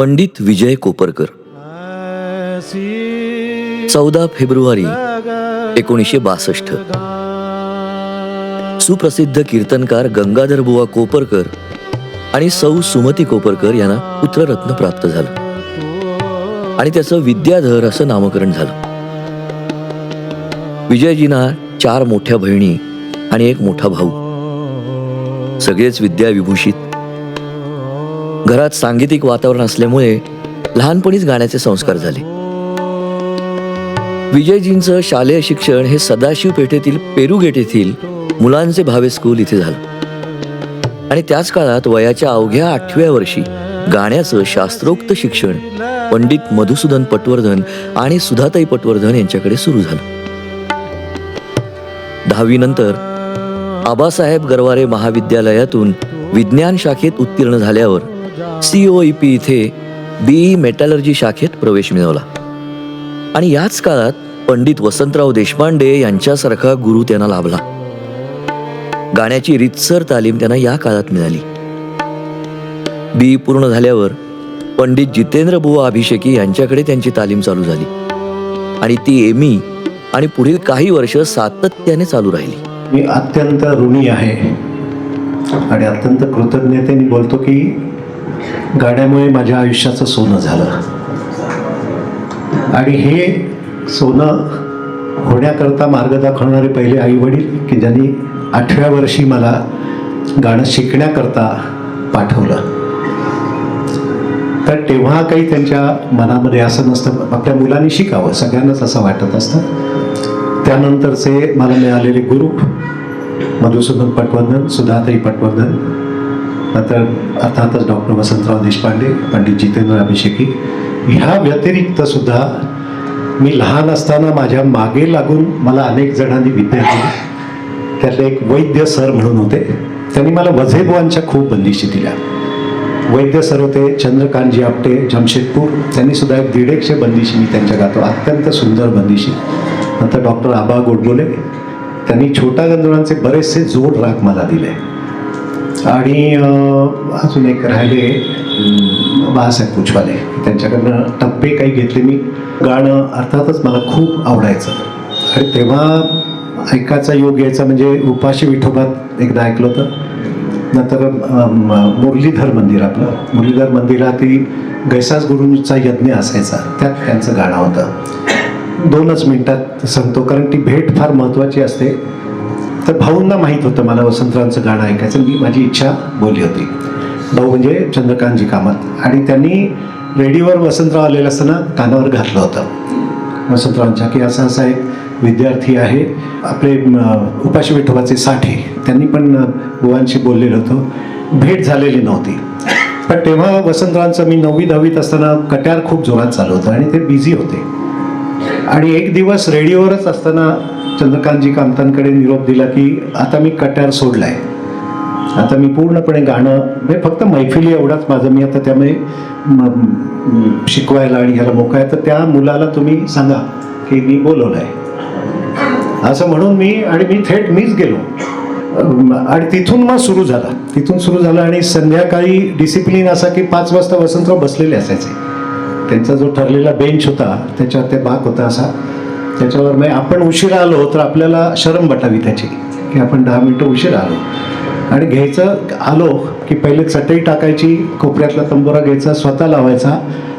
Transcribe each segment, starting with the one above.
पंडित विजय Koparkar 14 February 1962. सुप्रसिद्ध कीर्तनकार गंगाधर बुवा कोपरकर आणि सौ सुमती कोपरकर यांना पुत्ररत्न प्राप्त झालं आणि त्याचं विद्याधर असं नामकरण झालं. विजयजींना 4 मोठ्या बहिणी आणि 1 मोठा भाऊ. सगळेच विद्याविभूषित. घरात सांगीतिक वातावरण असल्यामुळे लहानपणीच गाण्याचे संस्कार झाले. विजयजींचं शालेय शिक्षण हे सदाशिव पेठेतील पेरुगेट येथील मुलांचे भावे स्कूल इथे झालं आणि त्याच काळात वयाच्या अवघ्या 8व्या वर्षी गाण्याचं शास्त्रोक्त शिक्षण पंडित मधुसूदन पटवर्धन आणि सुधाताई पटवर्धन यांच्याकडे सुरू झालं. 10वी नंतर आबासाहेब गरवारे महाविद्यालयातून विज्ञान शाखेत उत्तीर्ण झाल्यावर COEP इथे BE मेटॅलर्जी शाखेत प्रवेश मिळवला आणि याच काळात पंडित वसंतराव देशपांडे यांच्यासारखा गुरु त्यांना लाभला. गाण्याची रीतसर तालीम त्यांना या काळात मिळाली. BE पूर्ण झाल्यावर पंडित जितेंद्र बुवा अभिषेकी यांच्याकडे त्यांची तालीम चालू झाली आणि ती ME आणि पुढील काही वर्ष सातत्याने चालू राहिली. मी अत्यंत ऋणी आहे आणि अत्यंत कृतज्ञतेने बोलतो की गाण्यामुळे माझ्या आयुष्याचं सोनं झालं आणि हे सोनं होण्याकरता मार्ग दाखवणारे पहिले आई वडील की ज्यांनी 8व्या वर्षी मला गाणं शिकण्याकरता पाठवलं. तर तेव्हा काही त्यांच्या मनामध्ये असं नसतं, आपल्या मुलांनी शिकावं, सगळ्यांनाच असं वाटत असतं. त्यानंतरचे मला मिळालेले गुरु मधुसूदन पटवर्धन, सुधाताई पटवर्धन, नंतर अर्थातच डॉक्टर वसंतराव देशपांडे, पंडित जितेंद्र अभिषेकी. ह्या व्यतिरिक्त सुद्धा मी लहान असताना माझ्या मागे लागून मला अनेक जणांनी विद्या दिली. त्यातले एक वैद्य सर म्हणून होते, त्यांनी मला वझेबुवांच्या खूप बंदिशी दिल्या. वैद्य सर होते चंद्रकांतजी आपटे, जमशेदपूर. त्यांनी सुद्धा एक 150 बंदिशी मी त्यांच्या गातो, अत्यंत सुंदर बंदिशी. नंतर डॉक्टर आबा गोडबोले, त्यांनी छोटा गंधर्वांचे बरेचसे जोड राग मला दिले. आणि अजून एक राहिले बाळासाहेब पुछवाले, त्यांच्याकडनं टप्पे काही घेतले मी. गाणं अर्थातच मला खूप आवडायचं आणि तेव्हा ऐकायचा योग यायचा म्हणजे उपाशी विठोबात एकदा ऐकलं होतं. नंतर मुरलीधर मंदिर, आपलं मुरलीधर मंदिरातील गैसास गुरूंचा यज्ञ असायचा, त्यात त्यांचं गाणं होतं. 2च मिनिटात सांगतो कारण ती भेट फार महत्त्वाची असते. तर भाऊंना माहीत होतं मला वसंतरावांचं गाणं ऐकायचं, मी माझी इच्छा बोलली होती. भाऊ म्हणजे चंद्रकांतजी कामत, आणि त्यांनी रेडिओवर वसंतराव आलेलं असताना कानावर घातलं होतं वसंतरावांच्या की असा असा एक विद्यार्थी आहे आपले उपाशी विठोबाचे साठे. त्यांनी पण बुवांशी बोललेलं होतं, भेट झालेली नव्हती. पण तेव्हा वसंतरावांचं मी 9वी 10वीत असताना कट्यार खूप जोरात चालू होतं आणि ते बिझी होते. आणि एक दिवस रेडिओवरच असताना चंद्रकांतजी कामतांकडे निरोप दिला की आता मी कट्यार सोडलाय, आता मी पूर्णपणे गाणं म्हणजे फक्त मैफिली एवढाच माझं, मी आता त्यामुळे शिकवायला आणि ह्याला मोकळाय, तर त्या मुलाला तुम्ही सांगा की मी बोलवलंय असं म्हणून मी थेट मीच गेलो. आणि तिथून मग सुरू झाला आणि संध्याकाळी डिसिप्लिन असा की 5 वाजता वसंतराव बसलेले असायचे. त्यांचा जो ठरलेला बेंच होता त्याच्यावर ते बाक होता असा, त्याच्यावर मग आपण उशिरा आलो तर आपल्याला शरम वाटावी त्याची की आपण 10 मिनिटं उशिरा आलो. आणि घ्यायचं आलो की पहिले चटई टाकायची, कोपऱ्यातला तंबोरा घ्यायचा, स्वतः लावायचा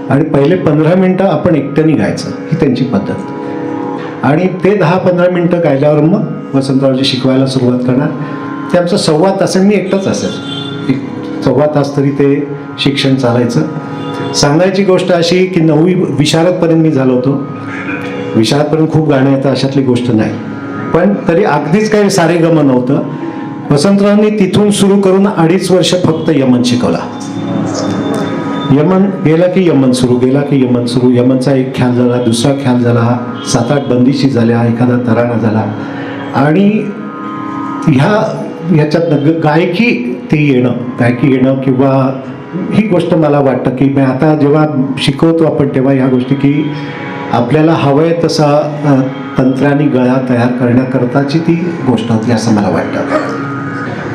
आणि पहिले 15 मिनिटं आपण एकट्याने गायचं, ही त्यांची पद्धत. आणि ते 10-15 मिनिटं गायल्यावर मग वसंतरावजी शिकवायला सुरुवात करणार. ते आमचं 1.25 तास, मी एकटाच असायचो, 1.25 तास तरी ते शिक्षण चालायचं. सांगायची गोष्ट अशी की 9वी विशारदपर्यंत मी झालो होतो. विशारदपर्यंत खूप गाणं येतं अशातली गोष्ट नाही, पण तरी अगदीच काही सारेगम नव्हतं. वसंतरावांनी तिथून सुरू करून 2.5 वर्ष फक्त यमन शिकवला. यमन गेला की यमन सुरू, गेला की यमन सुरू. यमनचा एक ख्याल झाला, दुसरा ख्याल झाला, 7-8 बंदिशी झाल्या, एखादा तराणा झाला. आणि ह्याच्यात गायकी येणं किंवा ही गोष्ट मला वाटतं की मी आता जेव्हा शिकवतो आपण तेव्हा ह्या गोष्टी की आपल्याला हवंय तसा तंत्राने गळा तयार करण्याकरताची ती गोष्ट होती असं मला वाटतं.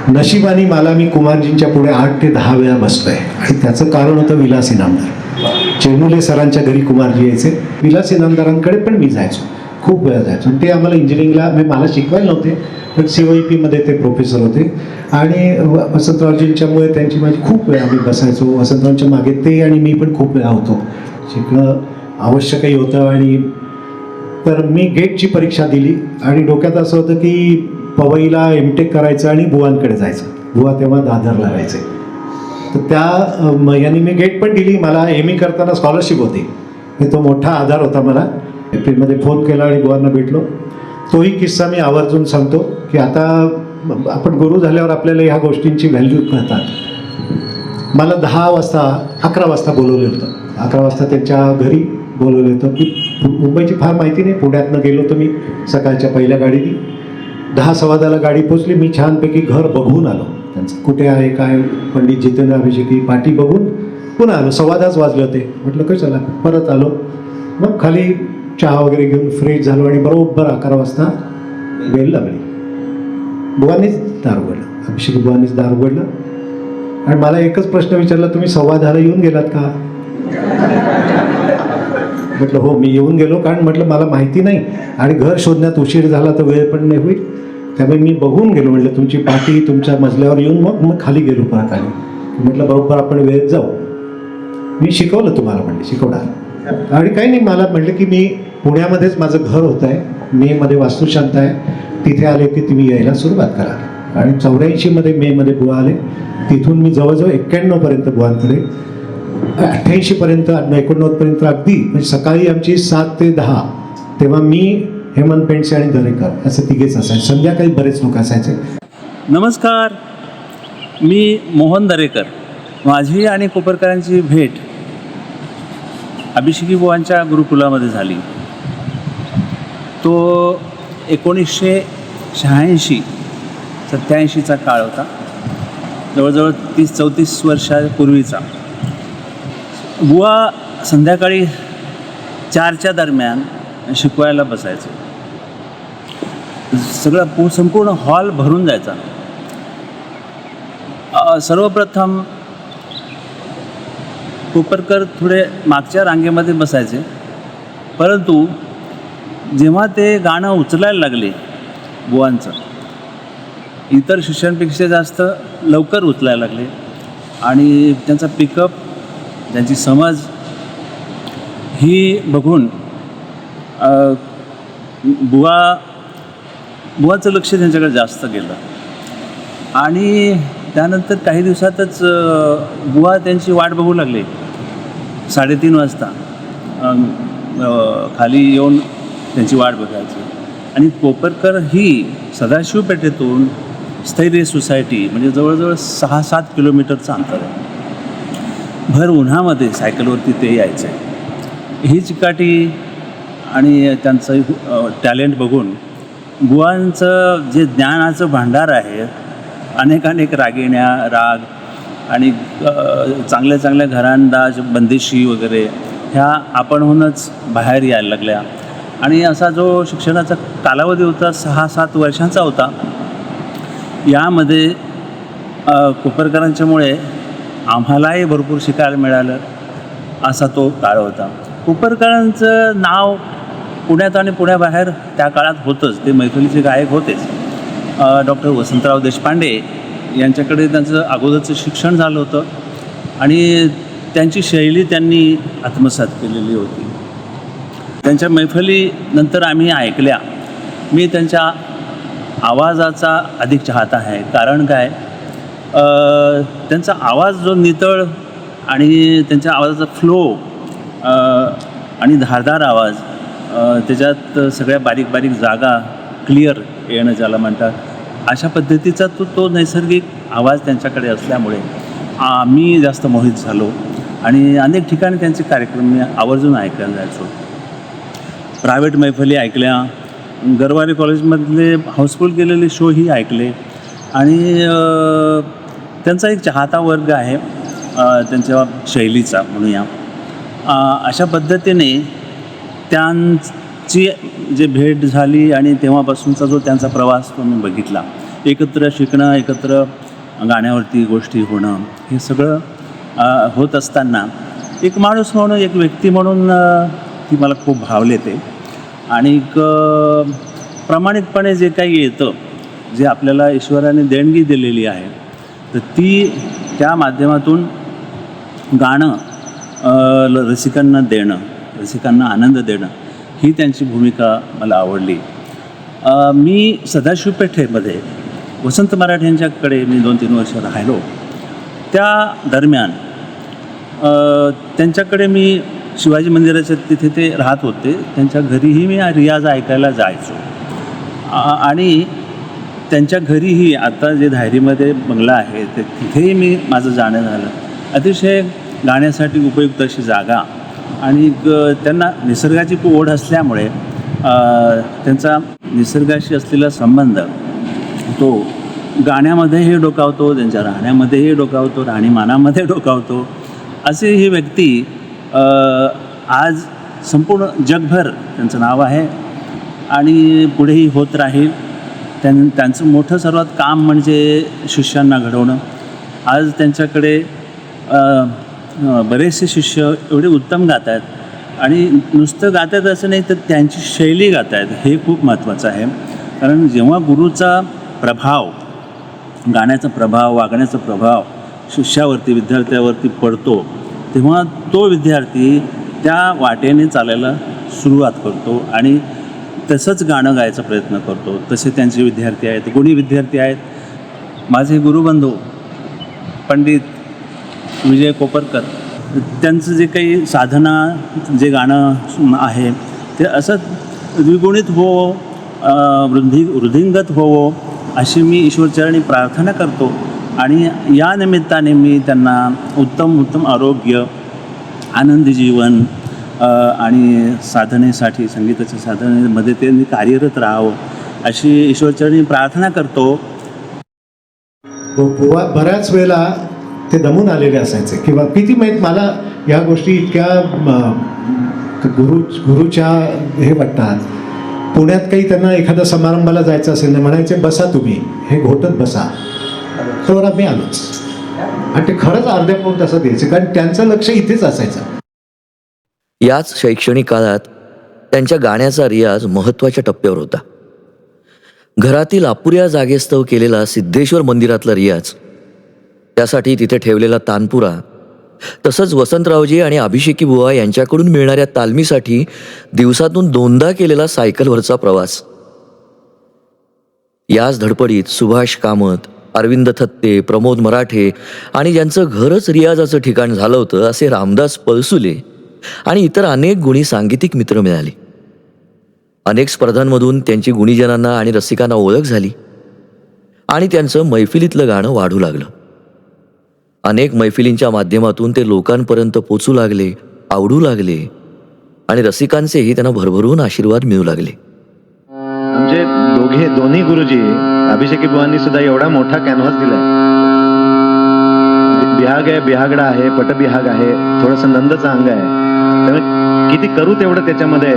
नशिबाने मी कुमारजींच्या पुढे 8 ते 10 वेळा बसलोय आणि त्याचं कारण होतं विलास इनामदार. चेनुले सरांच्या घरी कुमारजी यायचे, विलास इनामदारांकडे पण मी जायचो, खूप वेळा जायचो. आणि ते आम्हाला इंजिनिअरिंगला मला शिकवायला नव्हते, पण COEPमध्ये ते प्रोफेसर होते. आणि वसंतरावजींच्यामुळे त्यांची माझी खूप वेळा आम्ही बसायचो. वसंतरावच्या मागे ते आणि मी पण खूप वेळा होतो. शिकणं आवश्यकही होतं. आणि तर मी गेटची परीक्षा दिली आणि डोक्यात असं होतं की पवईला MTech करायचं आणि बुवांकडे जायचं. बुवा तेव्हा दादरला राहायचे. तर त्या यांनी मी गेट पण दिली. मला ME करताना स्कॉलरशिप होती, तो मोठा आधार होता मला. एप्रिलमध्ये फोन केला आणि बुवांना भेटलो. तोही किस्सा मी आवर्जून सांगतो की आता आपण गुरु झाल्यावर आपल्याला ह्या गोष्टींची व्हॅल्यू कळतात. मला 11 वाजता बोलवलं होतं. 11 वाजता त्यांच्या घरी बोलवलं होतं. की मुंबईची फार माहिती नाही, पुण्यातनं गेलो होतो मी सकाळच्या पहिल्या गाडीने. 10:15 गाडी पोचली. मी छानपैकी घर बघून आलो त्यांचं, कुठे आहे काय, पंडित जितेंद्र अभिषेकी पाठी बघून पुन्हा आलो. 10:15 वाजले होते. म्हटलं काय चला परत आलो. मग खाली चहा वगैरे घेऊन फ्रेश झालो आणि बरोबर 11 वाजता बेल लागली. बुवांनीच दार उघडलं, अभिषेक बुवांनीच दार उघडलं आणि मला एकच प्रश्न विचारला, तुम्ही 10:15 येऊन गेलात का? म्हटलं हो मी येऊन गेलो, कारण म्हटलं मला माहिती नाही आणि घर शोधण्यात उशीर झाला तर वेळ पण नाही होईल, त्यामुळे मी बघून गेलो. म्हटलं तुमची पाठी तुमच्या मजल्यावर येऊन मग खाली गेलो परत आली. म्हटलं बरोबर आपण वेळेत जाऊ. मी शिकवलं तुम्हाला, म्हणले शिकवणार. आणि काही नाही, मला म्हटलं की मी पुण्यामध्येच माझं घर होतं आहे, मेमध्ये वास्तुशांत आहे, तिथे आले की तुम्ही यायला सुरुवात करा. आणि 84मध्ये मेमध्ये बुवा आले. तिथून मी जवळजवळ 91पर्यंत बुवांकडे, 88पर्यंत 89पर्यंत अगदी म्हणजे सकाळी आमची 7 ते 10, तेव्हा मी, हेमंत पेंडसे आणि दरेकर असे तिघेच असायचे. संध्याकाळी बरेच लोक असायचे. नमस्कार, मी मोहन दरेकर. माझी आणि कोपरकरांची भेट अभिषेकी बुवांच्या गुरुकुलामध्ये झाली. तो 1986-87चा काळ होता, जवळजवळ 30-34 वर्षापूर्वीचा. बुवा संध्याकाळी 4च्या दरम्यान शिकवायला बसायचे. सगळं संपूर्ण हॉल भरून जायचा. सर्वप्रथम कोपरकर थोडे मागच्या रांगेमध्ये बसायचे, परंतु जेव्हा ते गाणं उचलायला लागले बुवांचं, इतर शिष्यांपेक्षा जास्त लवकर उचलायला लागले आणि त्यांचा पिकअप, त्यांची समज ही बघून बुवाचं लक्ष त्यांच्याकडे जास्त गेलं. आणि त्यानंतर काही दिवसातच बुवा त्यांची वाट बघू लागले. 3:30 वाजता खाली येऊन त्यांची वाट बघायची. आणि कोपरकर ही सदाशिव पेठेतून स्थैर्य सोसायटी म्हणजे जवळजवळ 6-7 किलोमीटरचं अंतर आहे. भर उन्हामध्ये सायकलवरती ते यायचे. ही चिकाटी आणि त्यांचं टॅलेंट बघून बुवांचं जे ज्ञानाचं भांडार आहे, अनेक रागिण्या, राग आणि चांगल्या चांगल्या घरांदाज, बंदिशी वगैरे ह्या आपणहूनच बाहेर यायला लागल्या. आणि असा जो शिक्षणाचा कालावधी होता 6-7 वर्षांचा होता. यामध्ये कोपरकरांच्यामुळे आम्हालाही भरपूर शिकायला मिळालं, असा तो काळ होता. कोपरकरांचं नाव पुण्यात आणि पुण्याबाहेर त्या काळात होतंच. ते मैफिलीचे गायक होतेच. डॉक्टर वसंतराव देशपांडे यांच्याकडे त्यांचं अगोदरचं शिक्षण झालं होतं आणि त्यांची शैली त्यांनी आत्मसात केलेली होती. त्यांच्या मैफिलीनंतर आम्ही ऐकल्या. मी त्यांच्या आवाजाचा अधिक चाहता आहे. कारण काय, त्यांचा आवाज जो नितळ आणि त्यांच्या आवाजाचा फ्लो आणि धारदार आवाज, त्याच्यात सगळ्या बारीक बारीक जागा क्लिअर येणं ज्याला म्हणतात, अशा पद्धतीचा तो नैसर्गिक आवाज त्यांच्याकडे असल्यामुळे मी जास्त मोहित झालो आणि अनेक ठिकाणी त्यांचे कार्यक्रम मी आवर्जून ऐकायला जायचो. प्रायव्हेट मैफिली ऐकल्या, गरवारे कॉलेजमधले हाऊसफुल केलेले शोही ऐकले. आणि त्यांचा एक चाहता वर्ग आहे त्यांच्या शैलीचा म्हणूया. अशा पद्धतीने त्यांची जे भेट झाली आणि तेव्हापासूनचा जो त्यांचा प्रवास तो मी बघितला. एकत्र शिकणं, एकत्र गाण्यावरती गोष्टी होणं, हे सगळं होत असताना एक माणूस म्हणून, एक व्यक्ती म्हणून ती मला खूप भावले ते. आणि एक प्रामाणिकपणे जे काही येतं, जे आपल्याला ईश्वराने देणगी दिलेली आहे, तर ती त्या माध्यमातून गाणं रसिकांना देणं, रसिकांना आनंद देणं, ही त्यांची भूमिका मला आवडली. मी सदाशिव पेठेमध्ये वसंत मराठेंच्याकडे मी 2-3 वर्ष राहिलो. त्या दरम्यान त्यांच्याकडे मी शिवाजी मंदिराच्या तिथे ते राहत होते, त्यांच्या घरीही मी रियाज ऐकायला जायचो. आणि त्यांच्या घरीही आता जे धायरीमध्ये बंगला आहे ते तिथेही मी माझं जाणं झालं. अतिशय गाण्यासाठी उपयुक्त अशी जागा. आणि त्यांना निसर्गाची खूप ओढ असल्यामुळे त्यांचा निसर्गाशी असलेला संबंध तो गाण्यामध्येही डोकावतो, त्यांच्या राहण्यामध्येही डोकावतो, राहणीमानामध्ये डोकावतो. असे ही व्यक्ती आज संपूर्ण जगभर त्यांचं नाव आहे आणि पुढेही होत राहील. त्यांचं मोठं सर्वात काम म्हणजे शिष्यांना घडवणं. आज त्यांच्याकडे बरेचसे शिष्य एवढे उत्तम गात आहेत, आणि नुसतं गात आहेत असं नाही, तर त्यांची शैली गात आहेत, हे खूप महत्त्वाचं आहे. कारण जेव्हा गुरुचा प्रभाव, गाण्याचा प्रभाव, वागण्याचा प्रभाव शिष्यावरती, विद्यार्थ्यावरती पडतो, तेव्हा तो विद्यार्थी त्या वाटेने चालायला सुरुवात करतो आणि तसंच गाणं गायचा प्रयत्न करतो. तसे त्यांचे विद्यार्थी आहेत, गुणी विद्यार्थी आहेत. माझे गुरुबंधू पंडित विजय कोपरकर, त्यांचं जे काही साधना, जे गाणं आहे ते असं द्विगुणित होवो, वृद्धिंगत होवो, अशी मी ईश्वरचरणी प्रार्थना करतो. आणि या निमित्ताने मी त्यांना उत्तम आरोग्य, आनंदी जीवन आणि साधनेसाठी, संगीताच्या साधनेमध्ये त्यांनी कार्यरत राहावं अशी ईश्वरचरणी प्रार्थना करतो. बऱ्याच वेळेला ते दमून आलेले असायचे किंवा किती माहीत मला या गोष्टी इतक्या गुरुच्या हे वाटतात. पुण्यात काही त्यांना एखाद्या समारंभाला जायचं असेल ना, म्हणायचे बसा तुम्ही, हे घोटत बसा, तर आम्ही आलोच. आणि ते खरंच अर्ध्या पाऊण तसं द्यायचं, कारण त्यांचं लक्ष इथेच असायचं. याच शैक्षणिक काळात त्यांच्या गाण्याचा रियाज महत्त्वाच्या टप्प्यावर होता. घरातील अपुऱ्या जागेस्तव केलेला सिद्धेश्वर मंदिरातला रियाज, त्यासाठी तिथे ठेवलेला तानपुरा, तसंच वसंतरावजी आणि अभिषेकी बुवा यांच्याकडून मिळणाऱ्या तालमीसाठी दिवसातून 2दा केलेला सायकलवरचा प्रवास. याच धडपडीत सुभाष कामत, अरविंद थत्ते, प्रमोद मराठे आणि ज्यांचं घरच रियाजाचं ठिकाण झालं होतं असे रामदास पळसुले आणि इतर अनेक गुणी सांगीतिक मित्र मिळाले. अनेक स्पर्धांमधून त्यांची गुणीजनांना आणि रसिकांना ओळख झाली आणि त्यांचं मैफिलीतलं गाणं वाढू लागलं. अनेक मैफिलींच्या माध्यमातून ते लोकांपर्यंत पोचू लागले, आवडू लागले आणि रसिकांचेही त्यांना भरभरून आशीर्वाद मिळू लागले. आमचे दोन्ही गुरुजी, अभिषेकी बुवांनी सुद्धा एवढा मोठा कॅनव्हास दिलाय. बिहाग आहे, बिहागडा आहे, पटबिहाग आहे, थोडंसं नंदचं अंग आहे. त्यामुळे किती करू तेवढं त्याच्यामध्ये.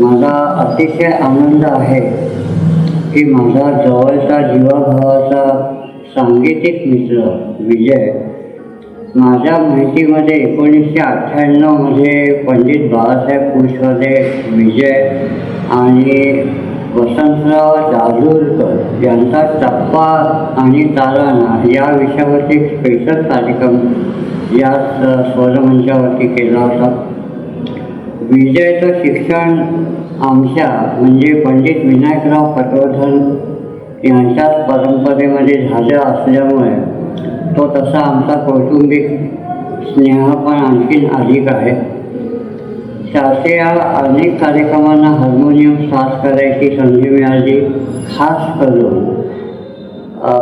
माझा अतिशय आनंद आहे की माझा जवळचा जीवाभावाचा सांगीतिक मित्र विजय माझ्या माहितीमध्ये 1998मध्ये पंडित बाळासाहेब पुष्पदे, विजय आणि वसंतराव जाजूरकर यांचा टप्पा आणि ताराना या विषयावरती एक स्पेशल कार्यक्रम या स्वरमंचावरती केला होता. विजयचं शिक्षण आमच्या म्हणजे पंडित विनायकराव पटवर्धन यांच्याच परंपरेमध्ये झालं असल्यामुळे तो तसा आमचा कौटुंबिक स्नेह पण आणखीन अधिक आहे. शास्त्रीय अनेक कार्यक्रमांना हार्मोनियम साथ करायची संधी मिळाली. खास करून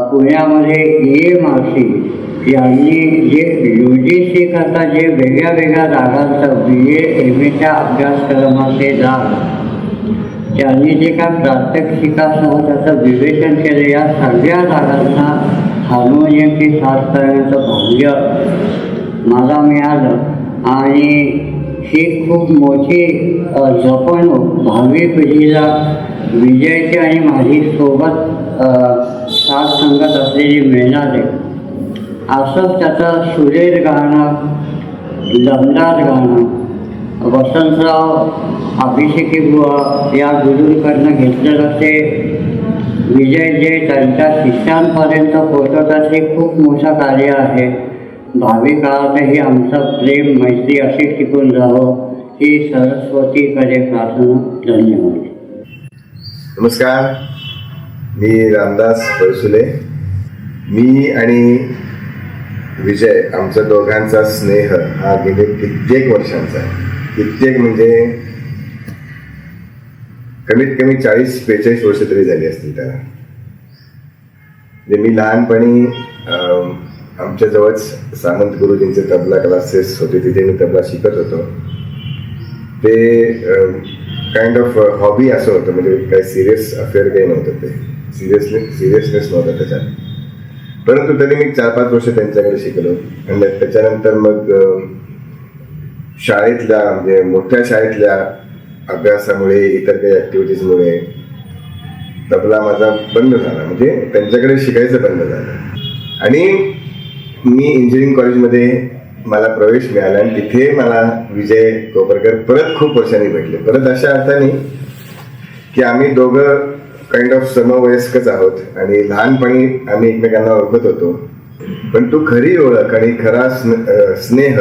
पुण्यामध्ये EMRC यांनी जे UGC करता जे वेगळ्या वेगळ्या जागांचं BA MAच्या अभ्यासक्रमाचे जाग त्यांनी जे काय प्रात्यक्षिकासह त्याचं विवेचन केलं, या सगळ्या जागांना हार्मोनियमची साथ करण्याचं भाग्य मला मिळालं. आणि ही खूप मोठी जपणूक भावी पिढीला विजयची आणि माझी सोबत साथ संगत असलेली मिळणार आहे. असंच त्याचं सुरेख गाणं, दमदार गाणं वसंतराव अभिषेकी बुवा या गुरूंकडनं घेतलेलं ते विजय जे त्यांच्या शिष्यांपर्यंत पोहोचवतात हे खूप मोठं कार्य आहे. भावी काळातही आमचं प्रेम मैत्री अशी टिकून राहावं ही सरस्वतीकडे प्रार्थना. धन्यवाद. नमस्कार, मी रामदास पळसुले. मी आणि विजय आमचा दोघांचा स्नेह हा गेले कित्येक वर्षांचा आहे. कित्येक म्हणजे कमीत कमी 40-45 वर्ष तरी झाली असतील त्याला. म्हणजे मी लहानपणी आमच्या जवळच सामंत गुरुजींचे तबला क्लासेस होते, तिथे मी तबला शिकत होतो. ते काइंड ऑफ हॉबी असं होतं, म्हणजे काही सिरियस अफेअर काही नव्हतं, ते सिरियसनेस नव्हता त्याच्यात. परंतु तरी मी 4-5 वर्ष त्यांच्याकडे शिकलो. आणि त्याच्यानंतर मग शाळेतल्या म्हणजे मोठ्या शाळेतल्या अभ्यासामुळे इतर काही ॲक्टिव्हिटीजमुळे तबला माझा बंद झाला, म्हणजे त्यांच्याकडे शिकायचं बंद झालं. आणि मी इंजिनिअरिंग कॉलेजमध्ये मला प्रवेश मिळाला आणि तिथे मला विजय कोपरकर परत खूप वर्षांनी भेटले. परत अशा अर्थाने की आम्ही दोघं काइंड ऑफ समवयस्कच आहोत आणि लहानपणी आम्ही एकमेकांना ओळखत होतो. पण तो खरी ओळख आणि खरा स्नेह,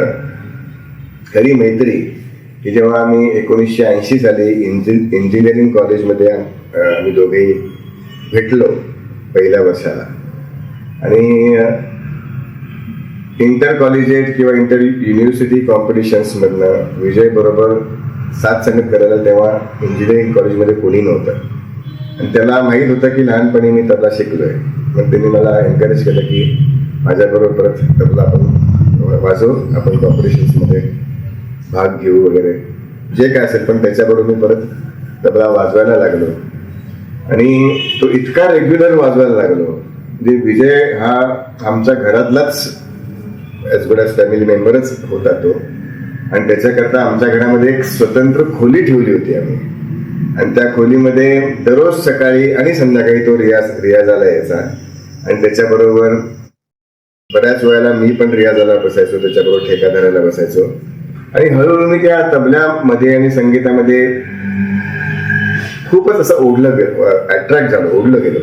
खरी मैत्री की जेव्हा आम्ही 1980 साली इंजिनिअरिंग कॉलेजमध्ये आम्ही दोघेही भेटलो पहिल्या वर्षाला. आणि इंटर कॉलेजेट किंवा इंटर युनिव्हर्सिटी कॉम्पिटिशन्समधनं विजय बरोबर साथ संगत करायला तेव्हा इंजिनिअरिंग कॉलेजमध्ये कोणी नव्हतं. आणि त्याला माहीत होतं की लहानपणी मी तबला शिकलोय. मग त्यांनी मला एनकरेज केलं की माझ्याबरोबर परत तबला आपण वाजवू, आपण कॉम्पिटिशन्समध्ये भाग घेऊ वगैरे जे काय असेल. पण त्याच्याबरोबर मी परत तबला वाजवायला लागलो आणि तो इतका रेग्युलर वाजवायला लागलो म्हणजे विजय हा आमच्या घरातलाच ॲज गुड ॲज फॅमिली मेंबरच होता तो. आणि त्याच्याकरता आमच्या घरामध्ये एक स्वतंत्र खोली ठेवली होती आम्ही. आणि त्या खोलीमध्ये दररोज सकाळी आणि संध्याकाळी तो रियाजाला यायचा. आणि त्याच्याबरोबर बऱ्याच वेळेला मी पण रियाजाला बसायचो, त्याच्याबरोबर ठेका धरायला बसायचो. आणि हळूहळू मी त्या तबल्यामध्ये आणि संगीतामध्ये खूपच असं अट्रॅक्ट झालो, ओढलं गेलो.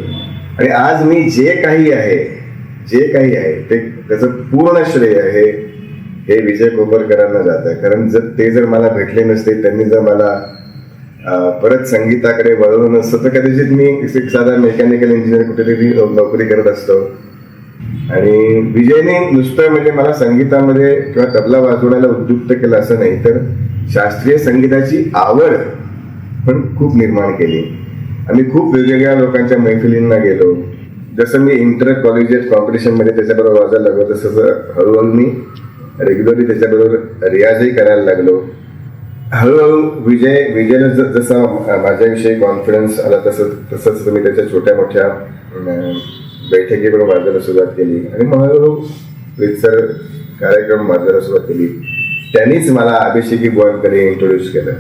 आणि आज मी जे काही आहे ते त्याचं पूर्ण श्रेय हे विजय कोपरकरांना जात आहे. कारण जर मला भेटले नसते, त्यांनी जर मला परत संगीताकडे वळवलं नसतं तर कदाचित मी एक साधा मेकॅनिकल इंजिनियर कुठेतरी नोकरी करत असतो. आणि विजयने नुसतं म्हणजे मला संगीतामध्ये किंवा तबला वाजवण्याला उद्युक्त केलं असं नाही, तर शास्त्रीय संगीताची आवड पण खूप निर्माण केली. आम्ही खूप वेगवेगळ्या लोकांच्या मैफिलींना गेलो. जसं मी इंटर कॉलेजेस कॉम्पिटिशनमध्ये त्याच्याबरोबर वाजायला लागलो, तसं हळूहळू मी रेग्युलरली त्याच्याबरोबर रियाजही करायला लागलो. हळूहळू विजयला जसं माझ्याविषयी कॉन्फिडन्स आला तसंच मी त्याच्या छोट्या मोठ्या बैठकीकडून वाजायला सुरुवात केली. आणि मग हळूहळू रितसर कार्यक्रम वाजायला सुरुवात केली. त्यांनीच मला अभिषेकी बुवांकडे इंट्रोड्यूस केलं.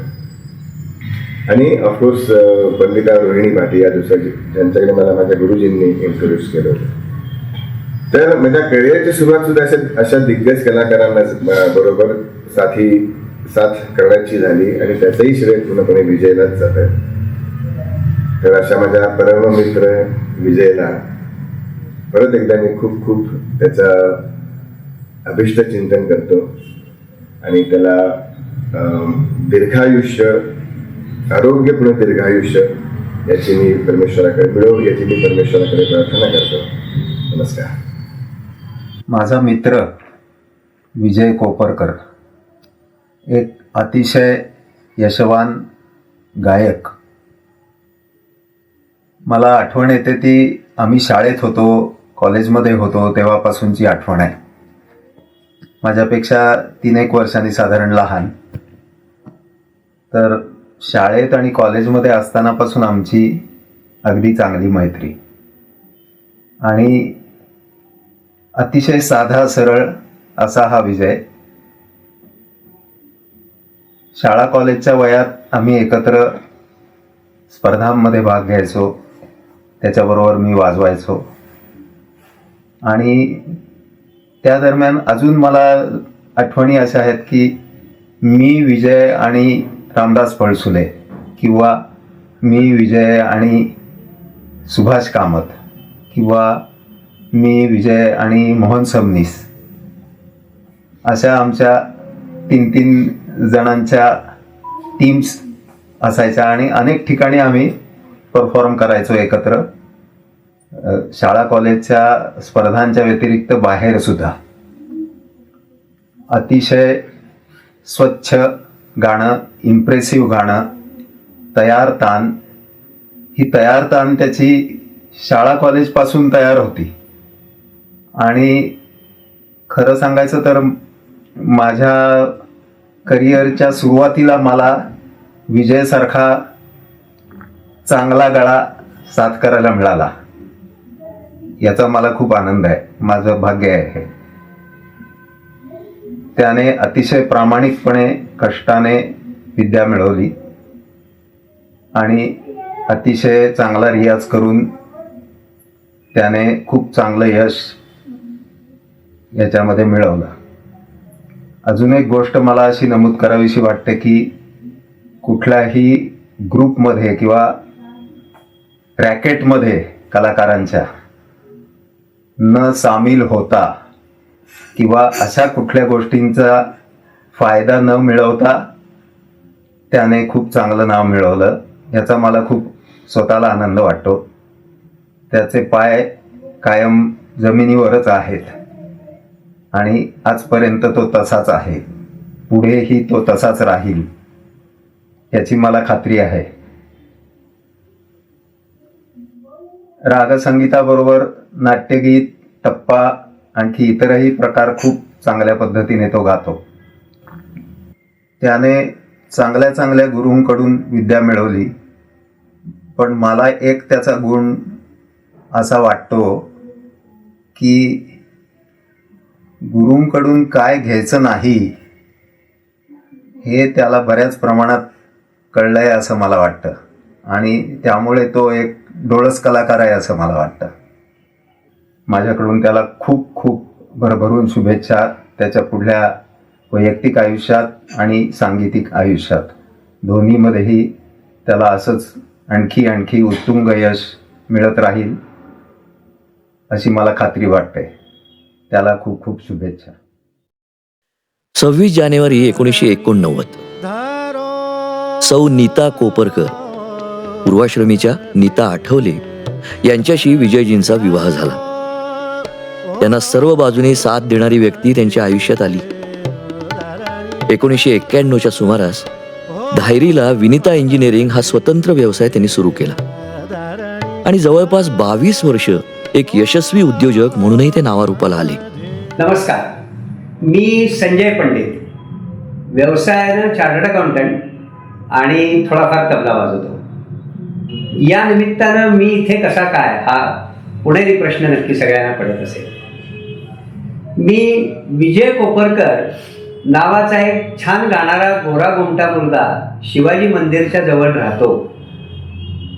आणि ऑफकोर्स पंडिता रोहिणी भाटी या दुसऱ्या ज्यांच्याकडे मला माझ्या गुरुजींनी इंट्रोड्यूस केलं होतं. तर माझ्या करिअरची सुरुवात सुद्धा अशा दिग्गज कलाकारांना बरोबर साथ करण्याची झाली आणि त्याचंही श्रेय पूर्णपणे विजयलाच जात आहे. तर अशा माझ्या परम मित्र विजयला परत एकदा मी खूप खूप त्याचा अभिष्ट चिंतन करतो आणि त्याला दीर्घायुष्य, आरोग्यपूर्ण दीर्घायुष्य याची मी परमेश्वराकडे मिळवू याची मी परमेश्वराकडे प्रार्थना करतो. नमस्कार. माझा मित्र विजय कोपरकर एक अतिशय यशवान गायक. मला आठवण येते ती आम्ही शाळेत होतो, कॉलेजमध्ये होतो तेव्हापासूनची आठवण आहे. माझ्यापेक्षा 3-1 वर्षांनी साधारण लहान. तर शाळेत आणि कॉलेजमध्ये असतानापासून आमची अगदी चांगली मैत्री आणि अतिशय साधा सरळ असा हा विजय. शाळा कॉलेजच्या वयात आम्ही एकत्र स्पर्धांमध्ये भाग घ्यायचो, त्याच्याबरोबर मी वाजवायचो आणि त्या दरम्यान अजून मला आठवणी अशा आहेत की मी विजय आणि रामदास पळसुले किंवा मी विजय आणि सुभाष कामत किंवा मी विजय आणि मोहन सबनीस अशा आमच्या 3-3 जणांच्या टीम्स असायच्या आणि अनेक ठिकाणी आम्ही परफॉर्म करायचो एकत्र, शाळा कॉलेजच्या स्पर्धांच्या व्यतिरिक्त बाहेर सुद्धा. अतिशय स्वच्छ गाणं, इम्प्रेसिव्ह गाणं, तयार तान. ही तयार तान त्याची शाळा कॉलेजपासून तयार होती आणि खरं सांगायचं तर माझ्या करिअरच्या सुरुवातीला मला विजयसारखा चांगला गळा साथ करायला मिळाला याचा मला खूप आनंद आहे, माझं भाग्य आहे. त्याने अतिशय प्रामाणिकपणे कष्टाने विद्या मिळवली आणि अतिशय चांगला रियाज करून त्याने खूप चांगलं यश याच्यामध्ये मिळवलं. अजून एक गोष्ट मला अशी नमूद करावीशी वाटते की कुठल्याही ग्रुपमध्ये किंवा रॅकेटमध्ये कलाकारांच्या न सामील होता किंवा अशा कुठल्या गोष्टींचा फायदा न मिळवता त्याने खूप चांगलं नाव मिळवलं याचा मला खूप स्वतःला आनंद वाटतो. त्याचे पाय कायम जमिनीवरच आहेत आणि आजपर्यंत तो तसाच आहे, पुढेही तो तसाच राहील याची मला खात्री आहे. रागसंगीताबरोबर नाट्यगीत, टप्पा, आणखी इतरही प्रकार खूप चांगल्या पद्धतीने तो गातो. त्याने चांगल्या चांगल्या गुरूंकडून विद्या मिळवली, पण मला एक त्याचा गुण असा वाटतो की गुरूंकडून काय घ्यायचं नाही हे त्याला बऱ्याच प्रमाणात कळलं आहे असं मला वाटतं आणि त्यामुळे तो एक डोळस कलाकार आहे असं मला वाटतं. माझ्याकडून त्याला खूप खूप भरभरून शुभेच्छा त्याच्या पुढल्या वैयक्तिक आयुष्यात आणि सांगीतिक आयुष्यात दोन्हीमध्येही त्याला असंच आणखी उत्तुंग यश मिळत राहील अशी मला खात्री वाटते. त्याला खूप खूप शुभेच्छा. 26 जानेवारी 1989 सौ नीता कोपरकर, पूर्वाश्रमीच्या नीता आठवले यांच्याशी विजयजींचा विवाह झाला. त्यांना सर्व बाजूने साथ देणारी व्यक्ती त्यांच्या आयुष्यात आली. 1991च्या सुमारास धायरीला विनिता इंजिनिअरिंग हा स्वतंत्र व्यवसाय त्यांनी सुरू केला आणि जवळपास 22 वर्ष एक यशस्वी उद्योजक म्हणूनही ते नावारूपाला आले. नमस्कार, मी संजय पंडित, व्यवसायानं चार्टर्ड अकाउंटंट आणि थोडाफार तबला वाजवतो. या निमित्तानं मी इथे कसा काय हा पुणेरी प्रश्न नक्की सगळ्यांना पडत असेल. मी विजय कोपरकर नावाचा एक छान गाणारा गोरा गोमटा मुलगा शिवाजी मंदिरच्या जवळ राहतो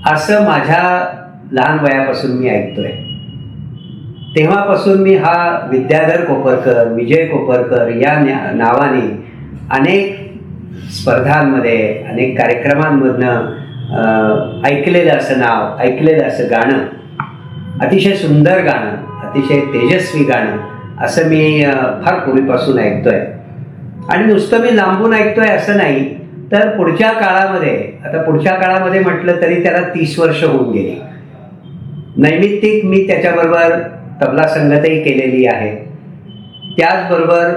असं माझ्या लहान वयापासून मी ऐकतोय. तेव्हापासून मी हा विद्याधर कोपरकर, विजय कोपरकर या नावाने अनेक स्पर्धांमध्ये, अनेक कार्यक्रमांमधनं ऐकलेलं असं नाव, ऐकलेलं असं गाणं, अतिशय सुंदर गाणं, अतिशय तेजस्वी गाणं असं मी फार पूर्वीपासून ऐकतोय. आणि नुसतं मी लांबून ऐकतोय असं नाही, तर पुढच्या काळामध्ये म्हटलं तरी त्याला 30 वर्ष होऊन गेली. नैमित्तिक मी त्याच्याबरोबर तबला संगतही केलेली आहे. त्याचबरोबर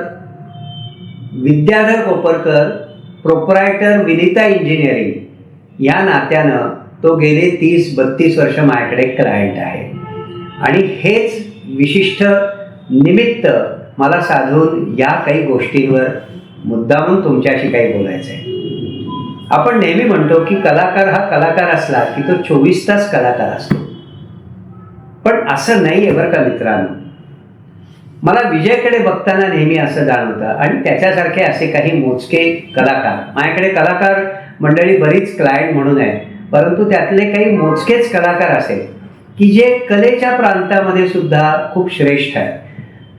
विद्याधर कोपरकर प्रोप्रायटर विनिता इंजिनिअरिंग या नात्यानं तो गेले 30-32 वर्ष माझ्याकडे क्लायंट आहे. आणि हेच विशिष्ट निमित्त मला साधून या काही गोष्टींवर मुद्दामून तुमच्याशी काही बोलायचं आहे. आपण नेहमी म्हणतो की कलाकार हा कलाकार असला की तो 24 तास कलाकार असतो, पण असं नाही आहे बरं का मित्रांनो. मला विजयकडे बघताना नेहमी असं जाणवतं, आणि त्याच्यासारखे असे काही मोजके कलाकार माझ्याकडे, कलाकार मंडळी बरीच क्लायंट म्हणून आहे, परंतु त्यातले काही मोजकेच कलाकार असेल की जे कलेच्या प्रांतामध्ये सुद्धा खूप श्रेष्ठ आहेत.